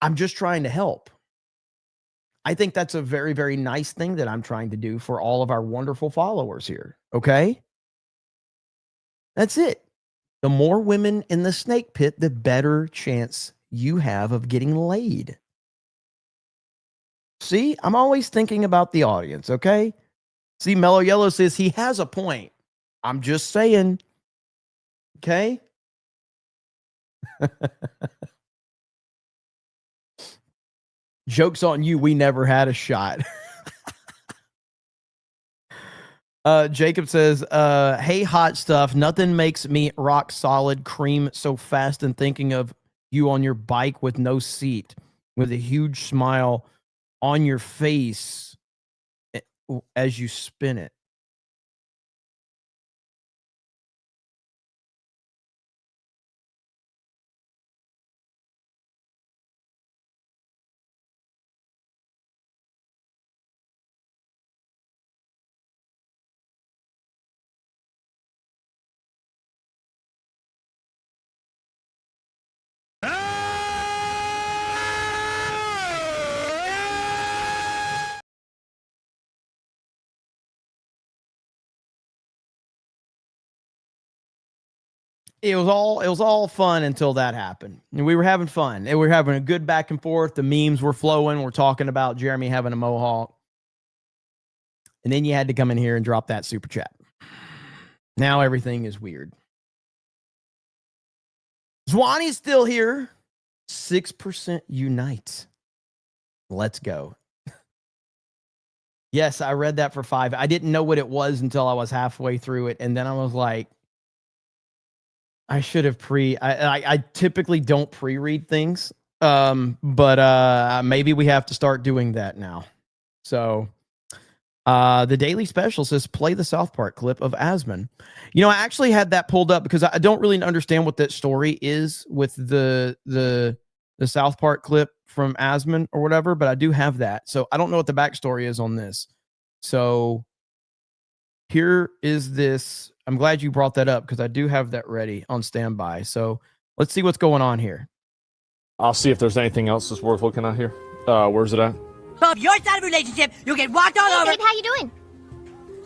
I'm just trying to help. I think that's a very, very nice thing that I'm trying to do for all of our wonderful followers here. Okay? That's it. The more women in the snake pit, the better chance you have of getting laid. See, I'm always thinking about the audience, okay? See, Mellow Yellow says he has a point. I'm just saying. Okay? Joke's on you. We never had a shot. Jacob says, hey, hot stuff. Nothing makes me rock solid cream so fast and thinking of you on your bike with no seat, with a huge smile on your face as you spin it. It was all fun until that happened. And we were having fun. And we were having a good back and forth. The memes were flowing. We're talking about Jeremy having a mohawk. And then you had to come in here and drop that super chat. Now everything is weird. Zwani's still here. 6% unite. Let's go. Yes, I read that for 5. I didn't know what it was until I was halfway through it. And then I was like, I should have I typically don't pre-read things. But maybe we have to start doing that now. So the daily special says play the South Park clip of Asman. You know, I actually had that pulled up because I don't really understand what that story is with the South Park clip from Asman or whatever, but I do have that. So I don't know what the backstory is on this. So here is this. I'm glad you brought that up because I do have that ready on standby. So let's see what's going on here. I'll see if there's anything else that's worth looking at here. Where's it at? So if your side of the relationship, you'll get walked all over. Babe, how you doing?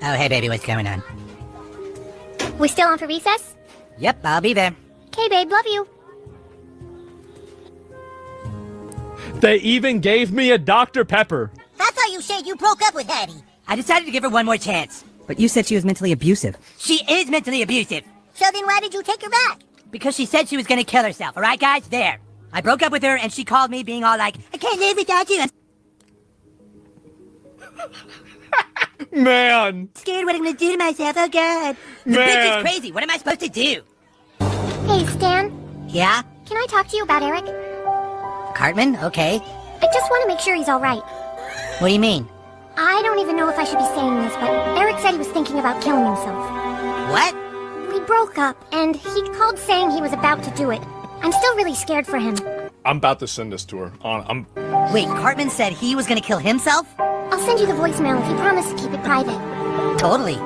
Oh, hey, baby, what's going on? We still on for recess? Yep, I'll be there. Okay, babe, love you. They even gave me a Dr. Pepper. I thought you said you broke up with Hattie. I decided to give her one more chance. But you said she was mentally abusive. She is mentally abusive. So then why did you take her back? Because she said she was gonna kill herself, alright guys? There. I broke up with her and she called me being all like, I can't live without you. Man. I'm scared what I'm gonna do to myself, oh god. The bitch is crazy, what am I supposed to do? Hey, Stan. Yeah? Can I talk to you about Eric? Cartman, okay. I just want to make sure he's all right. What do you mean? I don't even know if I should be saying this, but Eric said he was thinking about killing himself. What? We broke up, and he called saying he was about to do it. I'm still really scared for him. I'm about to send this to her. Wait, Cartman said he was gonna kill himself? I'll send you the voicemail if you promise to keep it private. Totally. You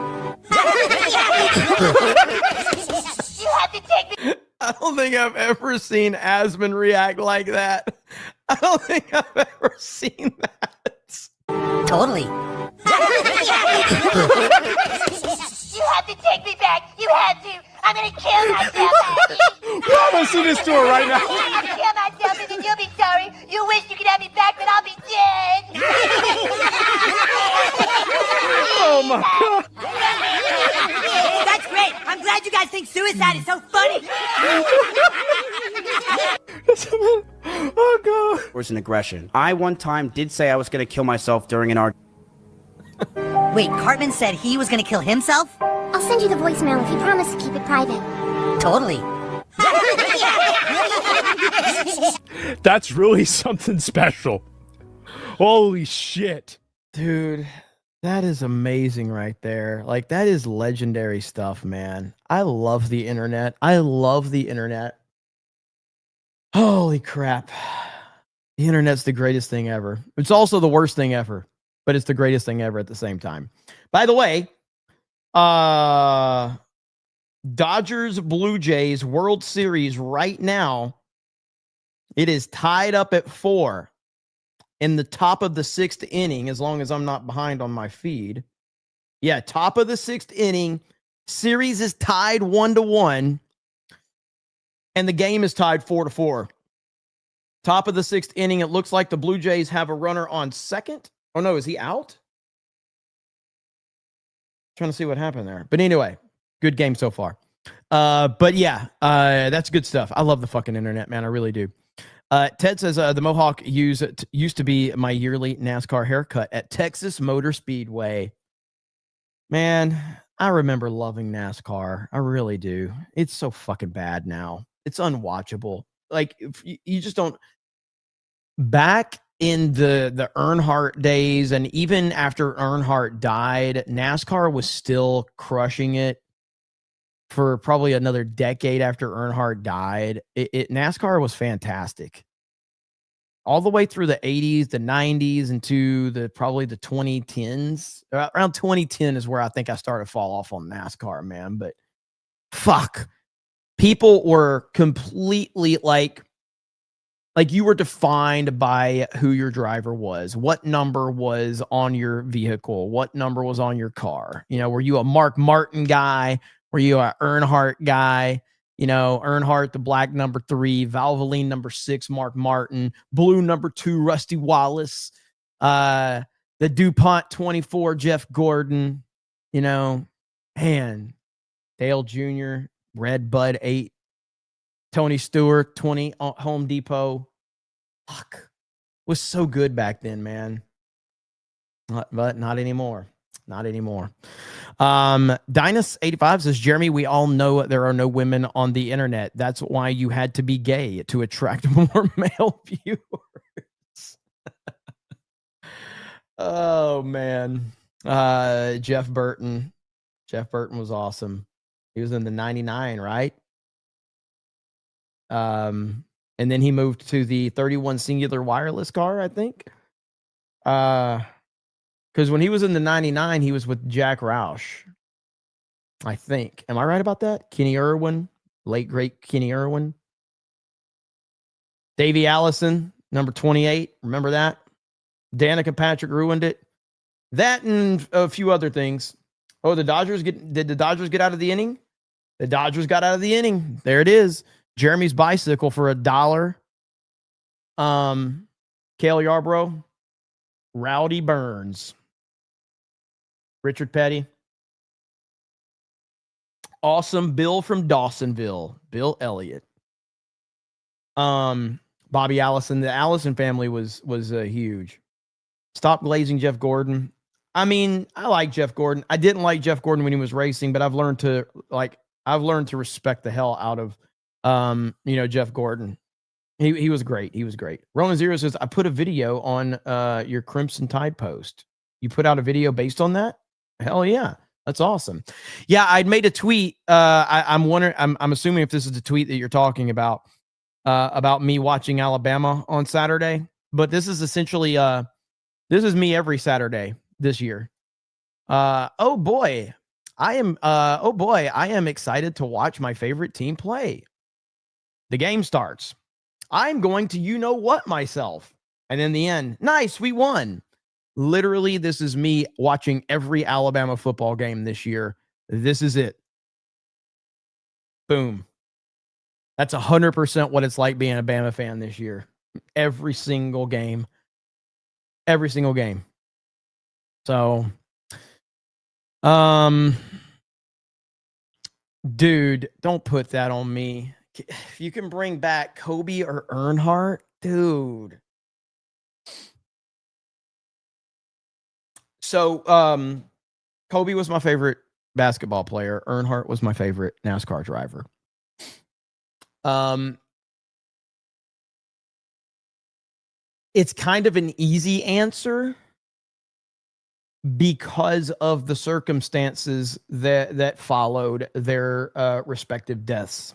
have to take me. I don't think I've ever seen Asmund react like that. I don't think I've ever seen that. Totally. You have to take me back. You had to. I'm gonna kill myself. I'm gonna send this to her right now. I'll kill myself and then you'll be sorry. You wish you could have me back, but I'll be dead. Oh my god. That's great. I'm glad you guys think suicide is so funny. Oh god. Was an aggression. I one time did say I was going to kill myself during an argument. Wait, Cartman said he was gonna kill himself? I'll send you the voicemail if you promise to keep it private. Totally. That's really something special. Holy shit. Dude, that is amazing right there. Like, that is legendary stuff, man. I love the internet. I love the internet. Holy crap. The internet's the greatest thing ever. It's also the worst thing ever, but it's the greatest thing ever at the same time. By the way, Dodgers Blue Jays World Series right now, it is tied up at 4 in the top of the 6th inning, as long as I'm not behind on my feed. Yeah, top of the 6th inning. Series is tied 1-1, and the game is tied 4-4. Top of the 6th inning, it looks like the Blue Jays have a runner on second. Oh, no, is he out? Trying to see what happened there. But anyway, good game so far. But yeah, that's good stuff. I love the fucking internet, man. I really do. Ted says the Mohawk used to be my yearly NASCAR haircut at Texas Motor Speedway. Man, I remember loving NASCAR. I really do. It's so fucking bad now. It's unwatchable. Like, if you just don't. Back in the Earnhardt days, and even after Earnhardt died, NASCAR was still crushing it for probably another decade after Earnhardt died. NASCAR was fantastic. All the way through the 80s, the 90s, into probably the 2010s. Around 2010 is where I think I started to fall off on NASCAR, man. But fuck. People were completely like you were defined by who your driver was, what number was on your vehicle, what number was on your car. You know, were you a Mark Martin guy? Were you a Earnhardt guy? You know, Earnhardt, the black number 3, Valvoline number 6, Mark Martin, blue number 2, Rusty Wallace, the DuPont 24, Jeff Gordon, you know, man, Dale Jr., Red Bud 8, Tony Stewart, 20, Home Depot. Fuck. Was so good back then, man. But not anymore. Not anymore. Dinus85 says, Jeremy, we all know there are no women on the internet. That's why you had to be gay to attract more male viewers. Oh, man. Jeff Burton. Jeff Burton was awesome. He was in the 99, right? And then he moved to the 31 singular wireless car, I think. Because when he was in the 99, he was with Jack Roush, I think. Am I right about that? Kenny Irwin, late great Kenny Irwin. Davey Allison, number 28. Remember that? Danica Patrick ruined it. That and a few other things. Oh, did the Dodgers get out of the inning? The Dodgers got out of the inning. There it is. Jeremy's bicycle for $1. Cale Yarbrough, Rowdy Burns, Richard Petty, awesome Bill from Dawsonville, Bill Elliott, Bobby Allison. The Allison family was huge. Stop glazing Jeff Gordon. I mean, I like Jeff Gordon. I didn't like Jeff Gordon when he was racing, but I've learned to respect the hell out of Jeff Gordon. He was great. He was great. Ronan Zero says, I put a video on your Crimson Tide post. You put out a video based on that? Hell yeah. That's awesome. Yeah, I'd made a tweet. I'm wondering, I'm assuming if this is the tweet that you're talking about me watching Alabama on Saturday. But this is essentially this is me every Saturday this year. Oh boy, I am excited to watch my favorite team play. The game starts. I'm going to you know what myself. And in the end, nice, we won. Literally, this is me watching every Alabama football game this year. This is it. Boom. That's 100% what it's like being a Bama fan this year. Every single game. Every single game. So, dude, don't put that on me. If you can bring back Kobe or Earnhardt, dude. So, Kobe was my favorite basketball player. Earnhardt was my favorite NASCAR driver. It's kind of an easy answer because of the circumstances that followed their respective deaths.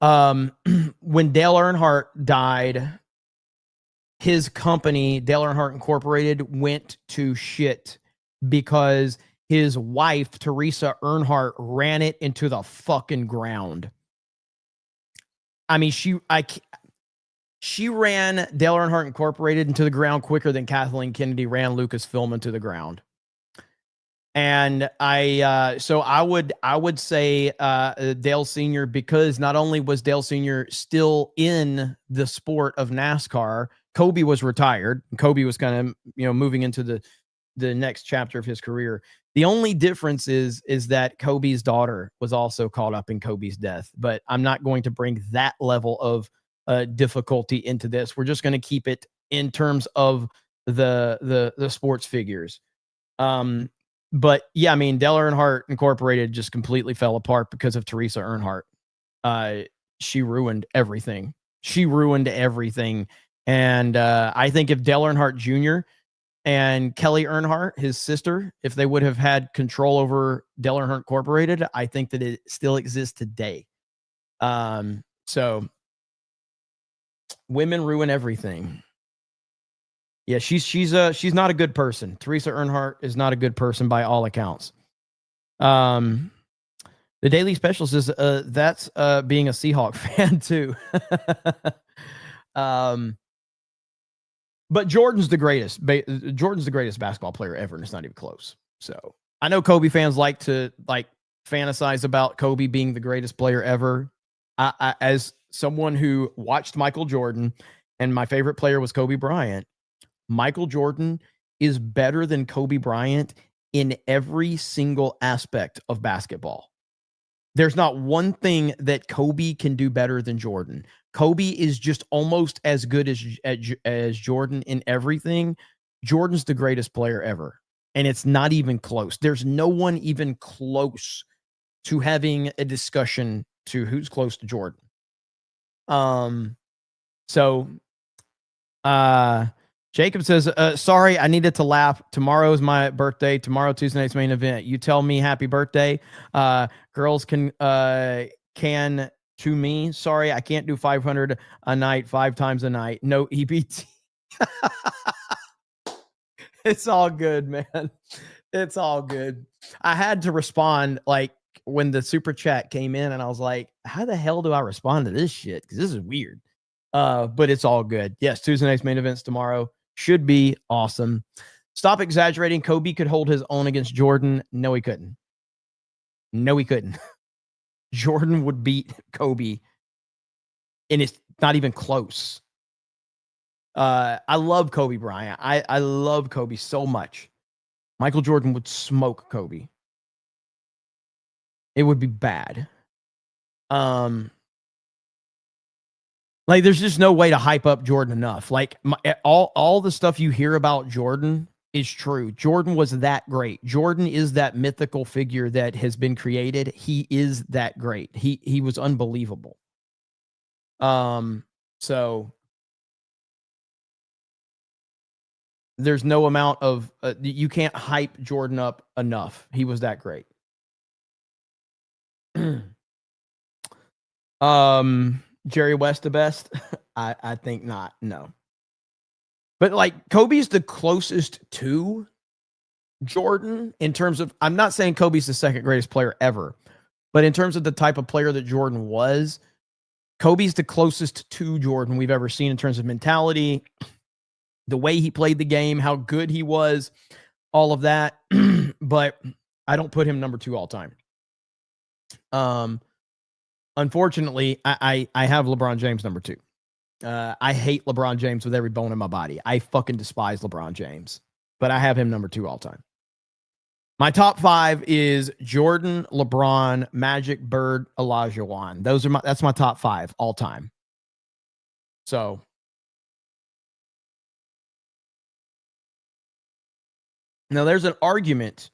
When Dale Earnhardt died, his company, Dale Earnhardt Incorporated, went to shit because his wife, Teresa Earnhardt, ran it into the fucking ground. I mean, she ran Dale Earnhardt Incorporated into the ground quicker than Kathleen Kennedy ran Lucasfilm into the ground. And so I would say Dale Sr., because not only was Dale Sr. still in the sport of NASCAR, Kobe was retired. Kobe was kind of, moving into the next chapter of his career. The only difference is that Kobe's daughter was also caught up in Kobe's death, but I'm not going to bring that level of difficulty into this. We're just going to keep it in terms of the sports figures. But yeah, I mean, Dale Earnhardt Incorporated just completely fell apart because of Teresa Earnhardt. She ruined everything. And I think if Dale Earnhardt Jr. and Kelly Earnhardt, his sister, if they would have had control over Dale Earnhardt Incorporated, I think that it still exists today. So women ruin everything. Yeah, she's not a good person. Teresa Earnhardt is not a good person by all accounts. The Daily Special says that's being a Seahawk fan too. But Jordan's the greatest. Jordan's the greatest basketball player ever, and it's not even close. So I know Kobe fans like to fantasize about Kobe being the greatest player ever. I as someone who watched Michael Jordan, and my favorite player was Kobe Bryant. Michael Jordan is better than Kobe Bryant in every single aspect of basketball. There's not one thing that Kobe can do better than Jordan. Kobe is just almost as good as Jordan in everything. Jordan's the greatest player ever, and it's not even close. There's no one even close to having a discussion to who's close to Jordan. Jacob says, sorry, I needed to laugh. Tomorrow's my birthday. Tomorrow, Tuesday night's main event. You tell me happy birthday. Girls can to me. Sorry, I can't do 500 a night, 5 times a night. No EBT. It's all good, man. It's all good. I had to respond when the super chat came in, and I was like, how the hell do I respond to this shit? Because this is weird. But it's all good. Yes, Tuesday night's main events tomorrow. Should be awesome. Stop exaggerating. Kobe could hold his own against Jordan. No, he couldn't. Jordan would beat Kobe, and it's not even close. I love Kobe Bryant. I love Kobe so much. Michael Jordan would smoke Kobe. It would be bad. There's just no way to hype up Jordan enough. All the stuff you hear about Jordan is true. Jordan was that great. Jordan is that mythical figure that has been created. He is that great. He was unbelievable. So there's no amount of you can't hype Jordan up enough. He was that great. Jerry West the best? I think not. No. But like Kobe's the closest to Jordan in terms of, I'm not saying Kobe's the second greatest player ever, but in terms of the type of player that Jordan was, Kobe's the closest to Jordan we've ever seen in terms of mentality, the way he played the game, how good he was, all of that. But I don't put him number 2 all time. Unfortunately, I have LeBron James number 2. I hate LeBron James with every bone in my body. I fucking despise LeBron James, but I have him number 2 all time. My top 5 is Jordan, LeBron, Magic, Bird, Olajuwon. That's my top 5 all time. So now there's an argument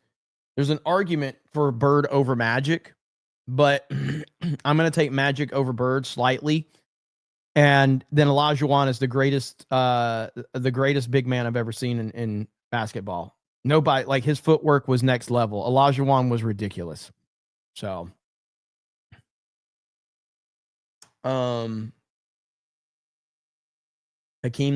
for Bird over Magic, but I'm going to take Magic over Bird slightly. And then Olajuwon is the greatest big man I've ever seen in basketball. Nobody, like, his footwork was next level. Olajuwon was ridiculous. So, Hakeem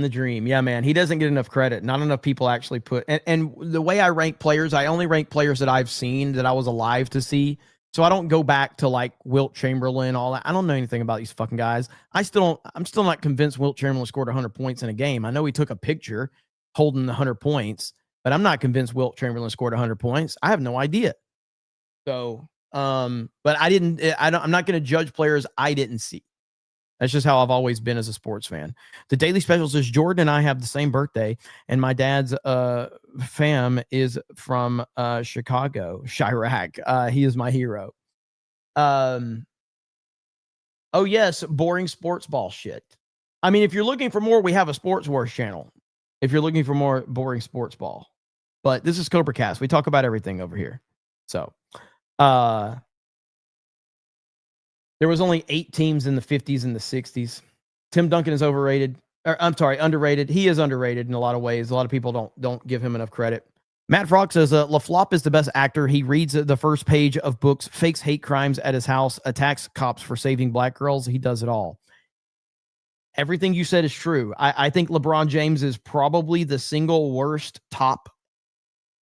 the Dream. Yeah, man, he doesn't get enough credit. Not enough people actually put, and the way I rank players, I only rank players that I've seen, that I was alive to see. So I don't go back to like Wilt Chamberlain, all that. I don't know anything about these fucking guys. I'm still not convinced Wilt Chamberlain scored 100 points in a game. I know he took a picture holding the 100 points, but I'm not convinced Wilt Chamberlain scored 100 points. I have no idea. So, but I'm not going to judge players I didn't see. That's just how I've always been as a sports fan. The Daily Special says Jordan and I have the same birthday, and my dad's fam is from Chicago, Chirac. He is my hero. Oh yes, boring sports ball shit. I mean, if you're looking for more, we have a Sports Wars channel. If you're looking for more boring sports ball, but this is CobraCast. We talk about everything over here. So, there was only 8 teams in the 50s and the 60s. Tim Duncan is overrated. Underrated. He is underrated in a lot of ways. A lot of people don't give him enough credit. Matt Frog says LaFlop is the best actor. He reads the first page of books, fakes hate crimes at his house, attacks cops for saving black girls. He does it all. Everything you said is true. I think LeBron James is probably the single worst top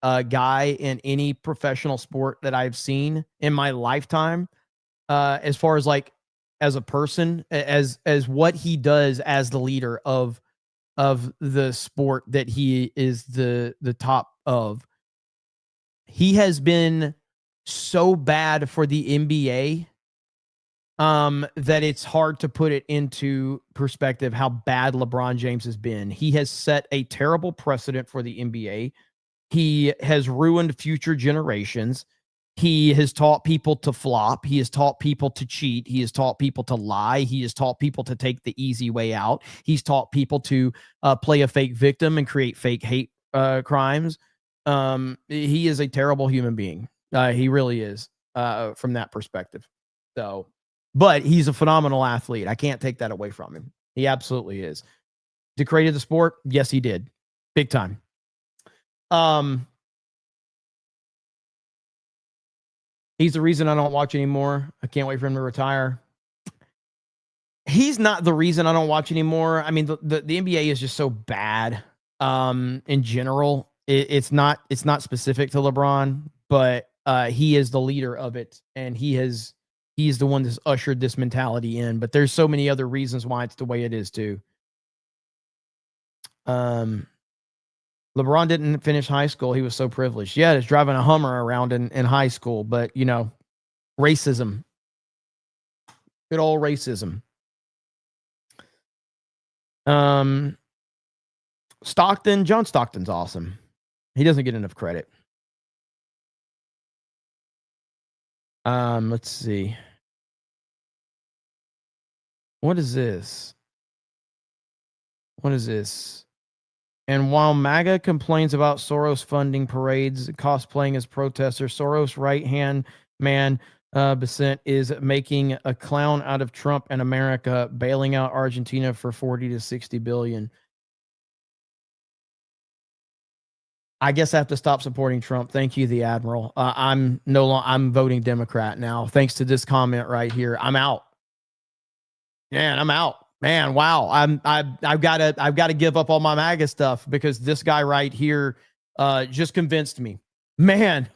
guy in any professional sport that I've seen in my lifetime. As far as like as a person, as what he does as the leader of the sport that he is the top of. He has been so bad for the NBA that it's hard to put it into perspective how bad LeBron James has been. He has set a terrible precedent for the NBA. He has ruined future generations. He has taught people to flop. He has taught people to cheat. He has taught people to lie. He has taught people to take the easy way out. He's taught people to play a fake victim and create fake hate crimes. He is a terrible human being. He really is from that perspective. So, but he's a phenomenal athlete. I can't take that away from him. He absolutely is. Degraded the sport? Yes, he did. Big time. He's the reason I don't watch anymore. I can't wait for him to retire. He's not the reason I don't watch anymore. I mean, the NBA is just so bad in general. It's not specific to LeBron, but he is the leader of it, and he's the one that's ushered this mentality in. But there's so many other reasons why it's the way it is too. LeBron didn't finish high school. He was so privileged. Yeah, he's driving a Hummer around in high school, but, you know, racism. Good old racism. John Stockton's awesome. He doesn't get enough credit. Let's see. What is this? And while MAGA complains about Soros funding parades, cosplaying as protesters, Soros' right-hand man Besant is making a clown out of Trump and America, bailing out Argentina for 40 to 60 billion. I guess I have to stop supporting Trump. Thank you, the Admiral. I'm voting Democrat now. Thanks to this comment right here. I'm out. Man, I'm out. Man, wow. I've got to give up all my MAGA stuff because this guy right here just convinced me. Man,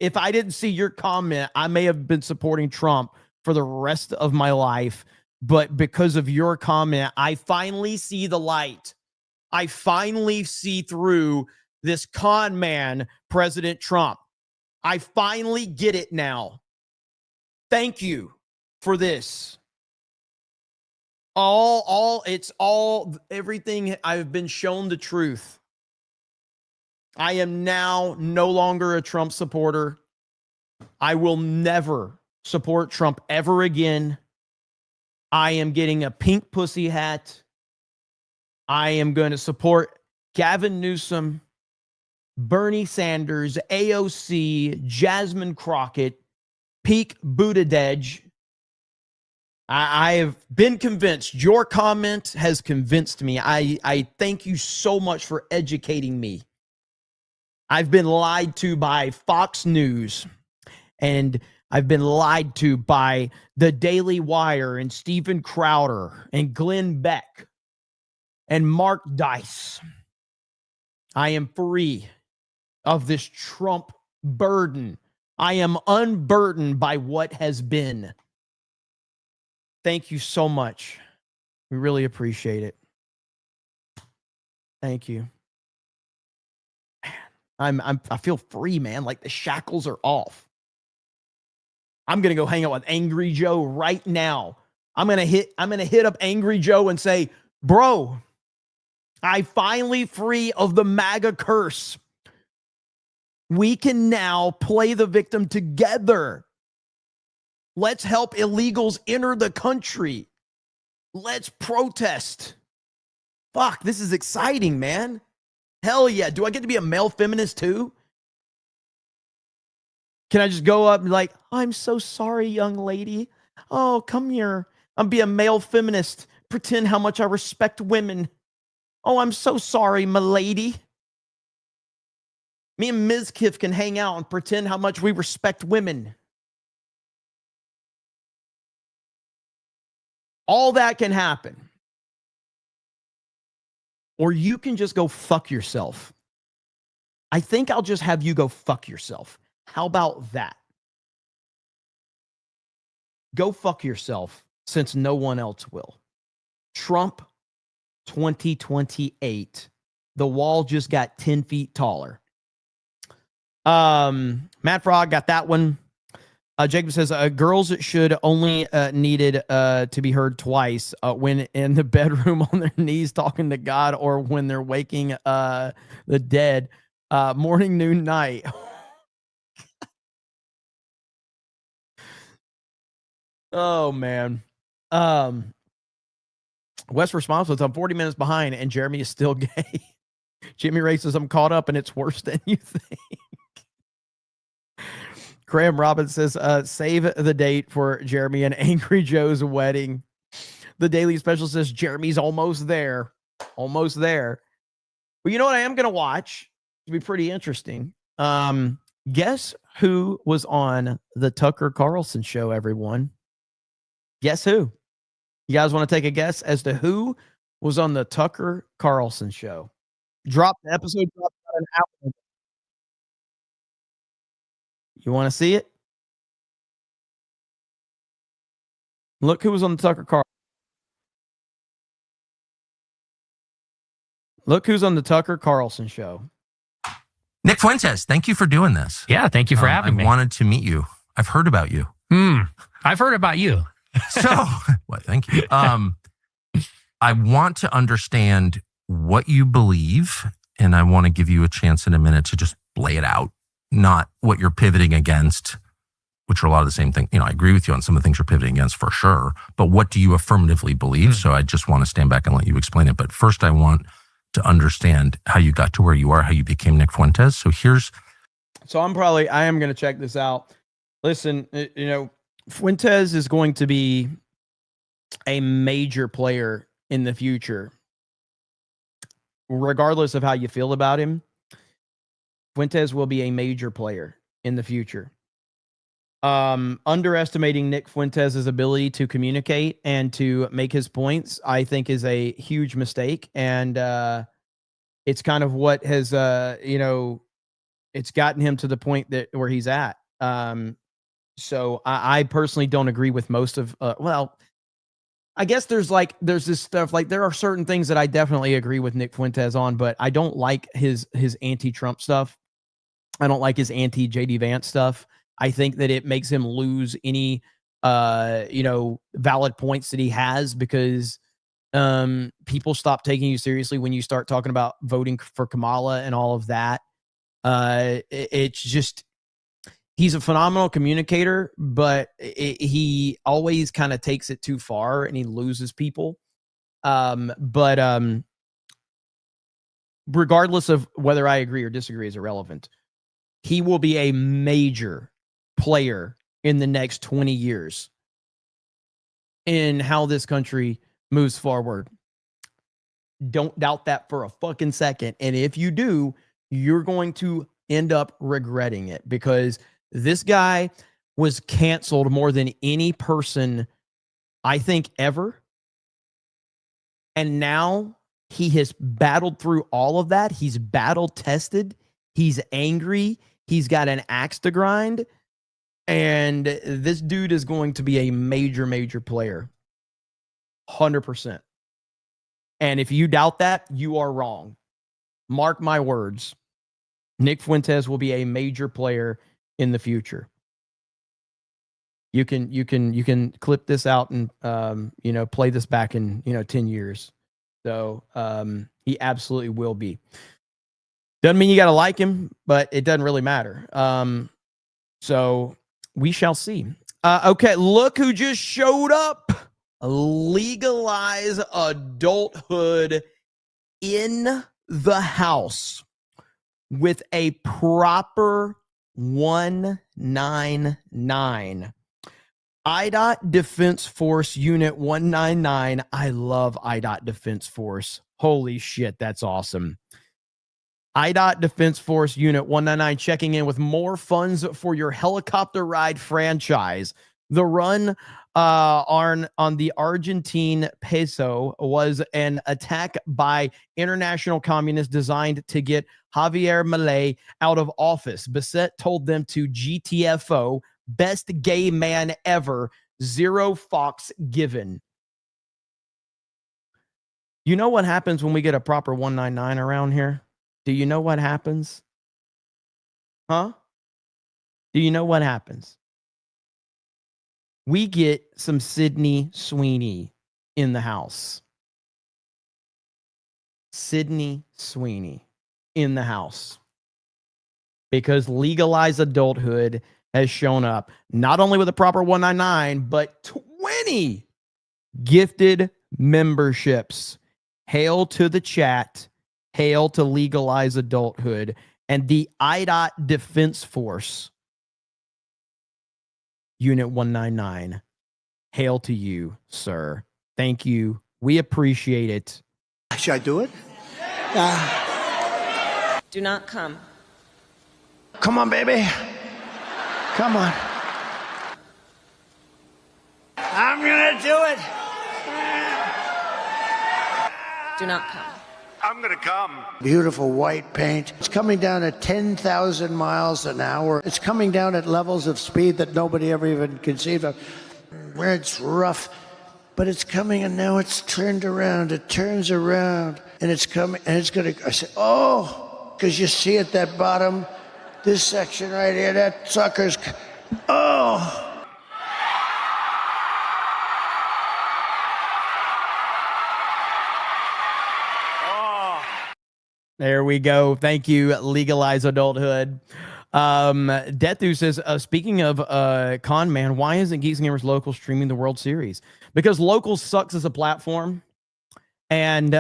if I didn't see your comment, I may have been supporting Trump for the rest of my life. But because of your comment, I finally see the light. I finally see through this con man, President Trump. I finally get it now. Thank you for this. Everything I've been shown the truth. I am now no longer a Trump supporter. I will never support Trump ever again. I am getting a pink pussy hat. I am going to support Gavin Newsom, Bernie Sanders, AOC, Jasmine Crockett, Pete Buttigieg. I have been convinced. Your comment has convinced me. I thank you so much for educating me. I've been lied to by Fox News, and I've been lied to by the Daily Wire and Steven Crowder and Glenn Beck and Mark Dice. I am free of this Trump burden. I am unburdened by what has been. Thank you so much. We really appreciate it. Thank you. I feel free, man. Like the shackles are off. I'm gonna go hang out with Angry Joe right now. I'm gonna hit up Angry Joe and say, bro, I finally free of the MAGA curse. We can now play the victim together. Let's help illegals enter the country. Let's protest. Fuck, this is exciting, man. Hell yeah. Do I get to be a male feminist too? Can I just go up and be like, I'm so sorry, young lady. Oh, come here. I'll be a male feminist. Pretend how much I respect women. Oh, I'm so sorry, my lady. Me and Ms. Kiff can hang out and pretend how much we respect women. All that can happen. Or you can just go fuck yourself. I think I'll just have you go fuck yourself. How about that? Go fuck yourself since no one else will. Trump 2028. The wall just got 10 feet taller. Matt Frog got that one. Jacob says, girls should only needed to be heard twice when in the bedroom on their knees talking to God or when they're waking the dead. Morning, noon, night. Oh, man. Wes responds with, I'm 40 minutes behind and Jeremy is still gay. Jimmy Ray says, I'm caught up and it's worse than you think. Graham Robbins says, save the date for Jeremy and Angry Joe's wedding. The Daily Special says, Jeremy's almost there. Almost there. But you know what I am going to watch? It'll be pretty interesting. Guess who was on the Tucker Carlson show, everyone? Guess who? You guys want to take a guess as to who was on the Tucker Carlson show? The episode dropped about an hour ago. You want to see it? Look who was on the Tucker Carlson. Look who's on the Tucker Carlson show. Nick Fuentes, thank you for doing this. Yeah, thank you for having me. I wanted to meet you. I've heard about you. I've heard about you. So, well, thank you. I want to understand what you believe, and I want to give you a chance in a minute to just lay it out, not what you're pivoting against, which are a lot of the same thing. You know, I agree with you on some of the things you're pivoting against for sure, but what do you affirmatively believe? So I just want to stand back and let you explain it. But first, I want to understand how you got to where you are, how you became Nick Fuentes. So I am going to check this out. Listen, Fuentes is going to be a major player in the future. Regardless of how you feel about him, Fuentes will be a major player in the future. Underestimating Nick Fuentes' ability to communicate and to make his points, I think, is a huge mistake. And it's kind of what has, it's gotten him to the point that where he's at. So I personally don't agree with most of, I guess there's this stuff, like there are certain things that I definitely agree with Nick Fuentes on, but I don't like his anti-Trump stuff. I don't like his anti-JD Vance stuff. I think that it makes him lose any, valid points that he has, because people stop taking you seriously when you start talking about voting for Kamala and all of that. It's just, he's a phenomenal communicator, but he always kind of takes it too far and he loses people. But regardless of whether I agree or disagree is irrelevant. He will be a major player in the next 20 years in how this country moves forward. Don't doubt that for a fucking second. And if you do, you're going to end up regretting it, because this guy was canceled more than any person, I think, ever. And now he has battled through all of that. He's battle tested. He's angry. He's got an axe to grind. And this dude is going to be a major, major player. 100%. And if you doubt that, you are wrong. Mark my words. Nick Fuentes will be a major player in the future. You can clip this out and play this back in 10 years. So he absolutely will be. Doesn't mean you got to like him, but it doesn't really matter. So we shall see. Okay, look who just showed up. Legalize adulthood in the house with a proper 199. IDOT Defense Force Unit 199. I love IDOT Defense Force. Holy shit, that's awesome. IDOT Defense Force Unit 199 checking in with more funds for your helicopter ride franchise. The run on the Argentine peso was an attack by international communists designed to get Javier Milei out of office. Bissett told them to GTFO, best gay man ever, zero fucks given. You know what happens when we get a proper 199 around here? Do you know what happens? Huh? Do you know what happens? We get some Sydney Sweeney in the house. Sydney Sweeney in the house. Because legalized adulthood has shown up, not only with a proper 199, but 20 gifted memberships. Hail to the chat. Hail to legalize adulthood and the IDOT Defense Force Unit 199. Hail to you, sir. Thank you. We appreciate it. Should I do it? Do not come. Come on, baby. Come on. I'm going to do it. Do not come. I'm going to come. Beautiful white paint. It's coming down at 10,000 miles an hour. It's coming down at levels of speed that nobody ever even conceived of. Where it's rough, but it's coming, and now it's turned around. It turns around, and it's coming, and it's going to, I said, oh, because you see at that bottom, this section right here, that sucker's, oh. There we go. Thank you, legalize adulthood. Dethu says, speaking of con man, why isn't Geeks and Gamers Local streaming the World Series? Because Local sucks as a platform. And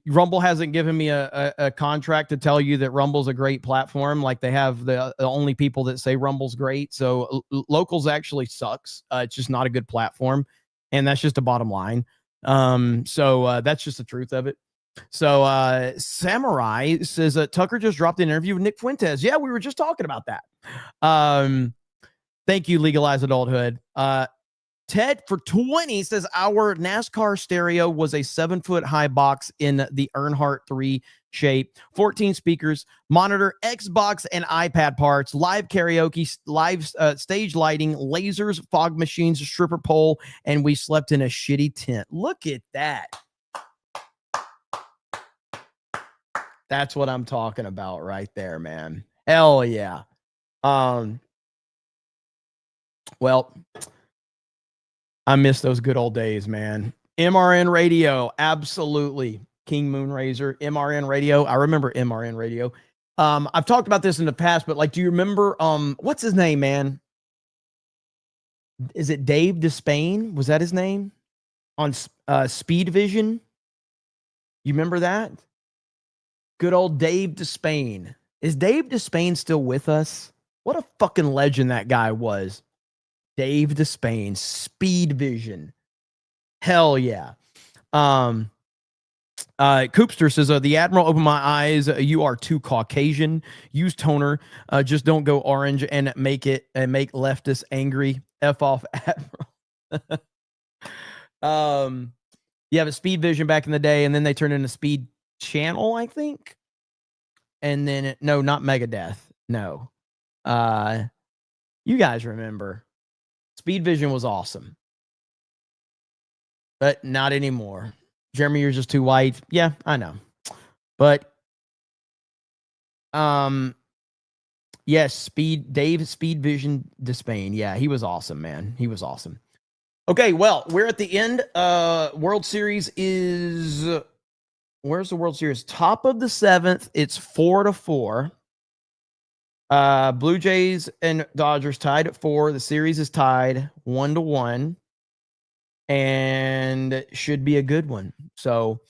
Rumble hasn't given me a contract to tell you that Rumble's a great platform. Like they have the only people that say Rumble's great. So locals actually sucks. It's just not a good platform. And that's just a bottom line. So that's just the truth of it. So Samurai says Tucker just dropped an interview with Nick Fuentes. Yeah, we were just talking about that. Thank you, Legalize Adulthood. Ted for 20 says our NASCAR stereo was a 7-foot high box in the Earnhardt 3 shape, 14 speakers, monitor, Xbox and iPad parts, live karaoke, live stage lighting, lasers, fog machines, a stripper pole, and we slept in a shitty tent. Look at that. That's what I'm talking about right there, man. Hell yeah. Well, I miss those good old days, man. MRN Radio, absolutely. King Moonrazer, MRN Radio. I remember MRN Radio. I've talked about this in the past, but like, do you remember what's his name, man? Is it Dave Despain? Was that his name? On Speed Vision? You remember that? Good old Dave Despain. Is Dave Despain still with us? What a fucking legend that guy was. Dave Despain, Speed Vision. Hell yeah. Coopster says, the Admiral opened my eyes. You are too Caucasian. Use toner. Just don't go orange and make leftists angry. F off, Admiral. Yeah, but Speed Vision back in the day, and then they turned into Speed Channel, I think. And then no, not Megadeth. No. You guys remember. Speed Vision was awesome. But not anymore. Jeremy, you're just too white. Yeah, I know. But yes, Speed Vision Despain. Yeah, he was awesome, man. He was awesome. Okay, well, we're at the end. World Series is where's the World Series? Top of the 7th. It's 4-4. Blue Jays and Dodgers tied at 4. The series is tied 1-1. And should be a good one. So,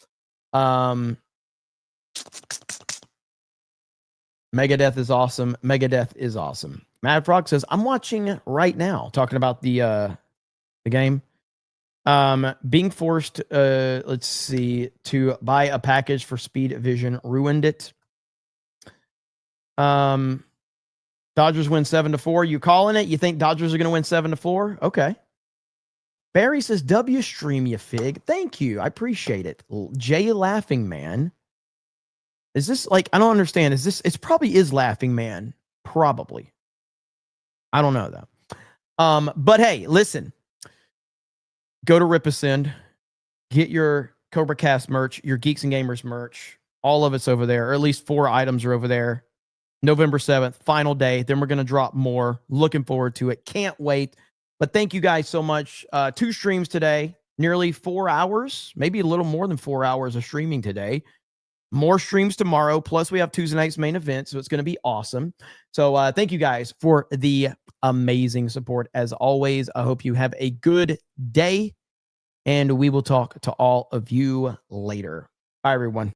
Megadeth is awesome. Megadeth is awesome. Mad Frog says, I'm watching right now, talking about the game. Being forced, let's see, to buy a package for Speed Vision ruined it. Dodgers win 7-4. You calling it? You think Dodgers are going to win 7-4? Okay. Barry says, W stream, you fig. Thank you. I appreciate it. Jay Laughing Man. Is this like, I don't understand. Is this, it probably is Laughing Man. Probably. I don't know though. But hey, listen, go to Ripasend, get your CobraCast merch, your Geeks and Gamers merch. All of it's over there, or at least 4 items are over there. November 7th, final day. Then we're going to drop more. Looking forward to it. Can't wait. But thank you guys so much. 2 streams today, nearly 4 hours, maybe a little more than 4 hours of streaming today. More streams tomorrow. Plus, we have Tuesday night's main event, so it's going to be awesome. So thank you guys for the amazing support. As always, I hope you have a good day, and we will talk to all of you later. Bye, everyone.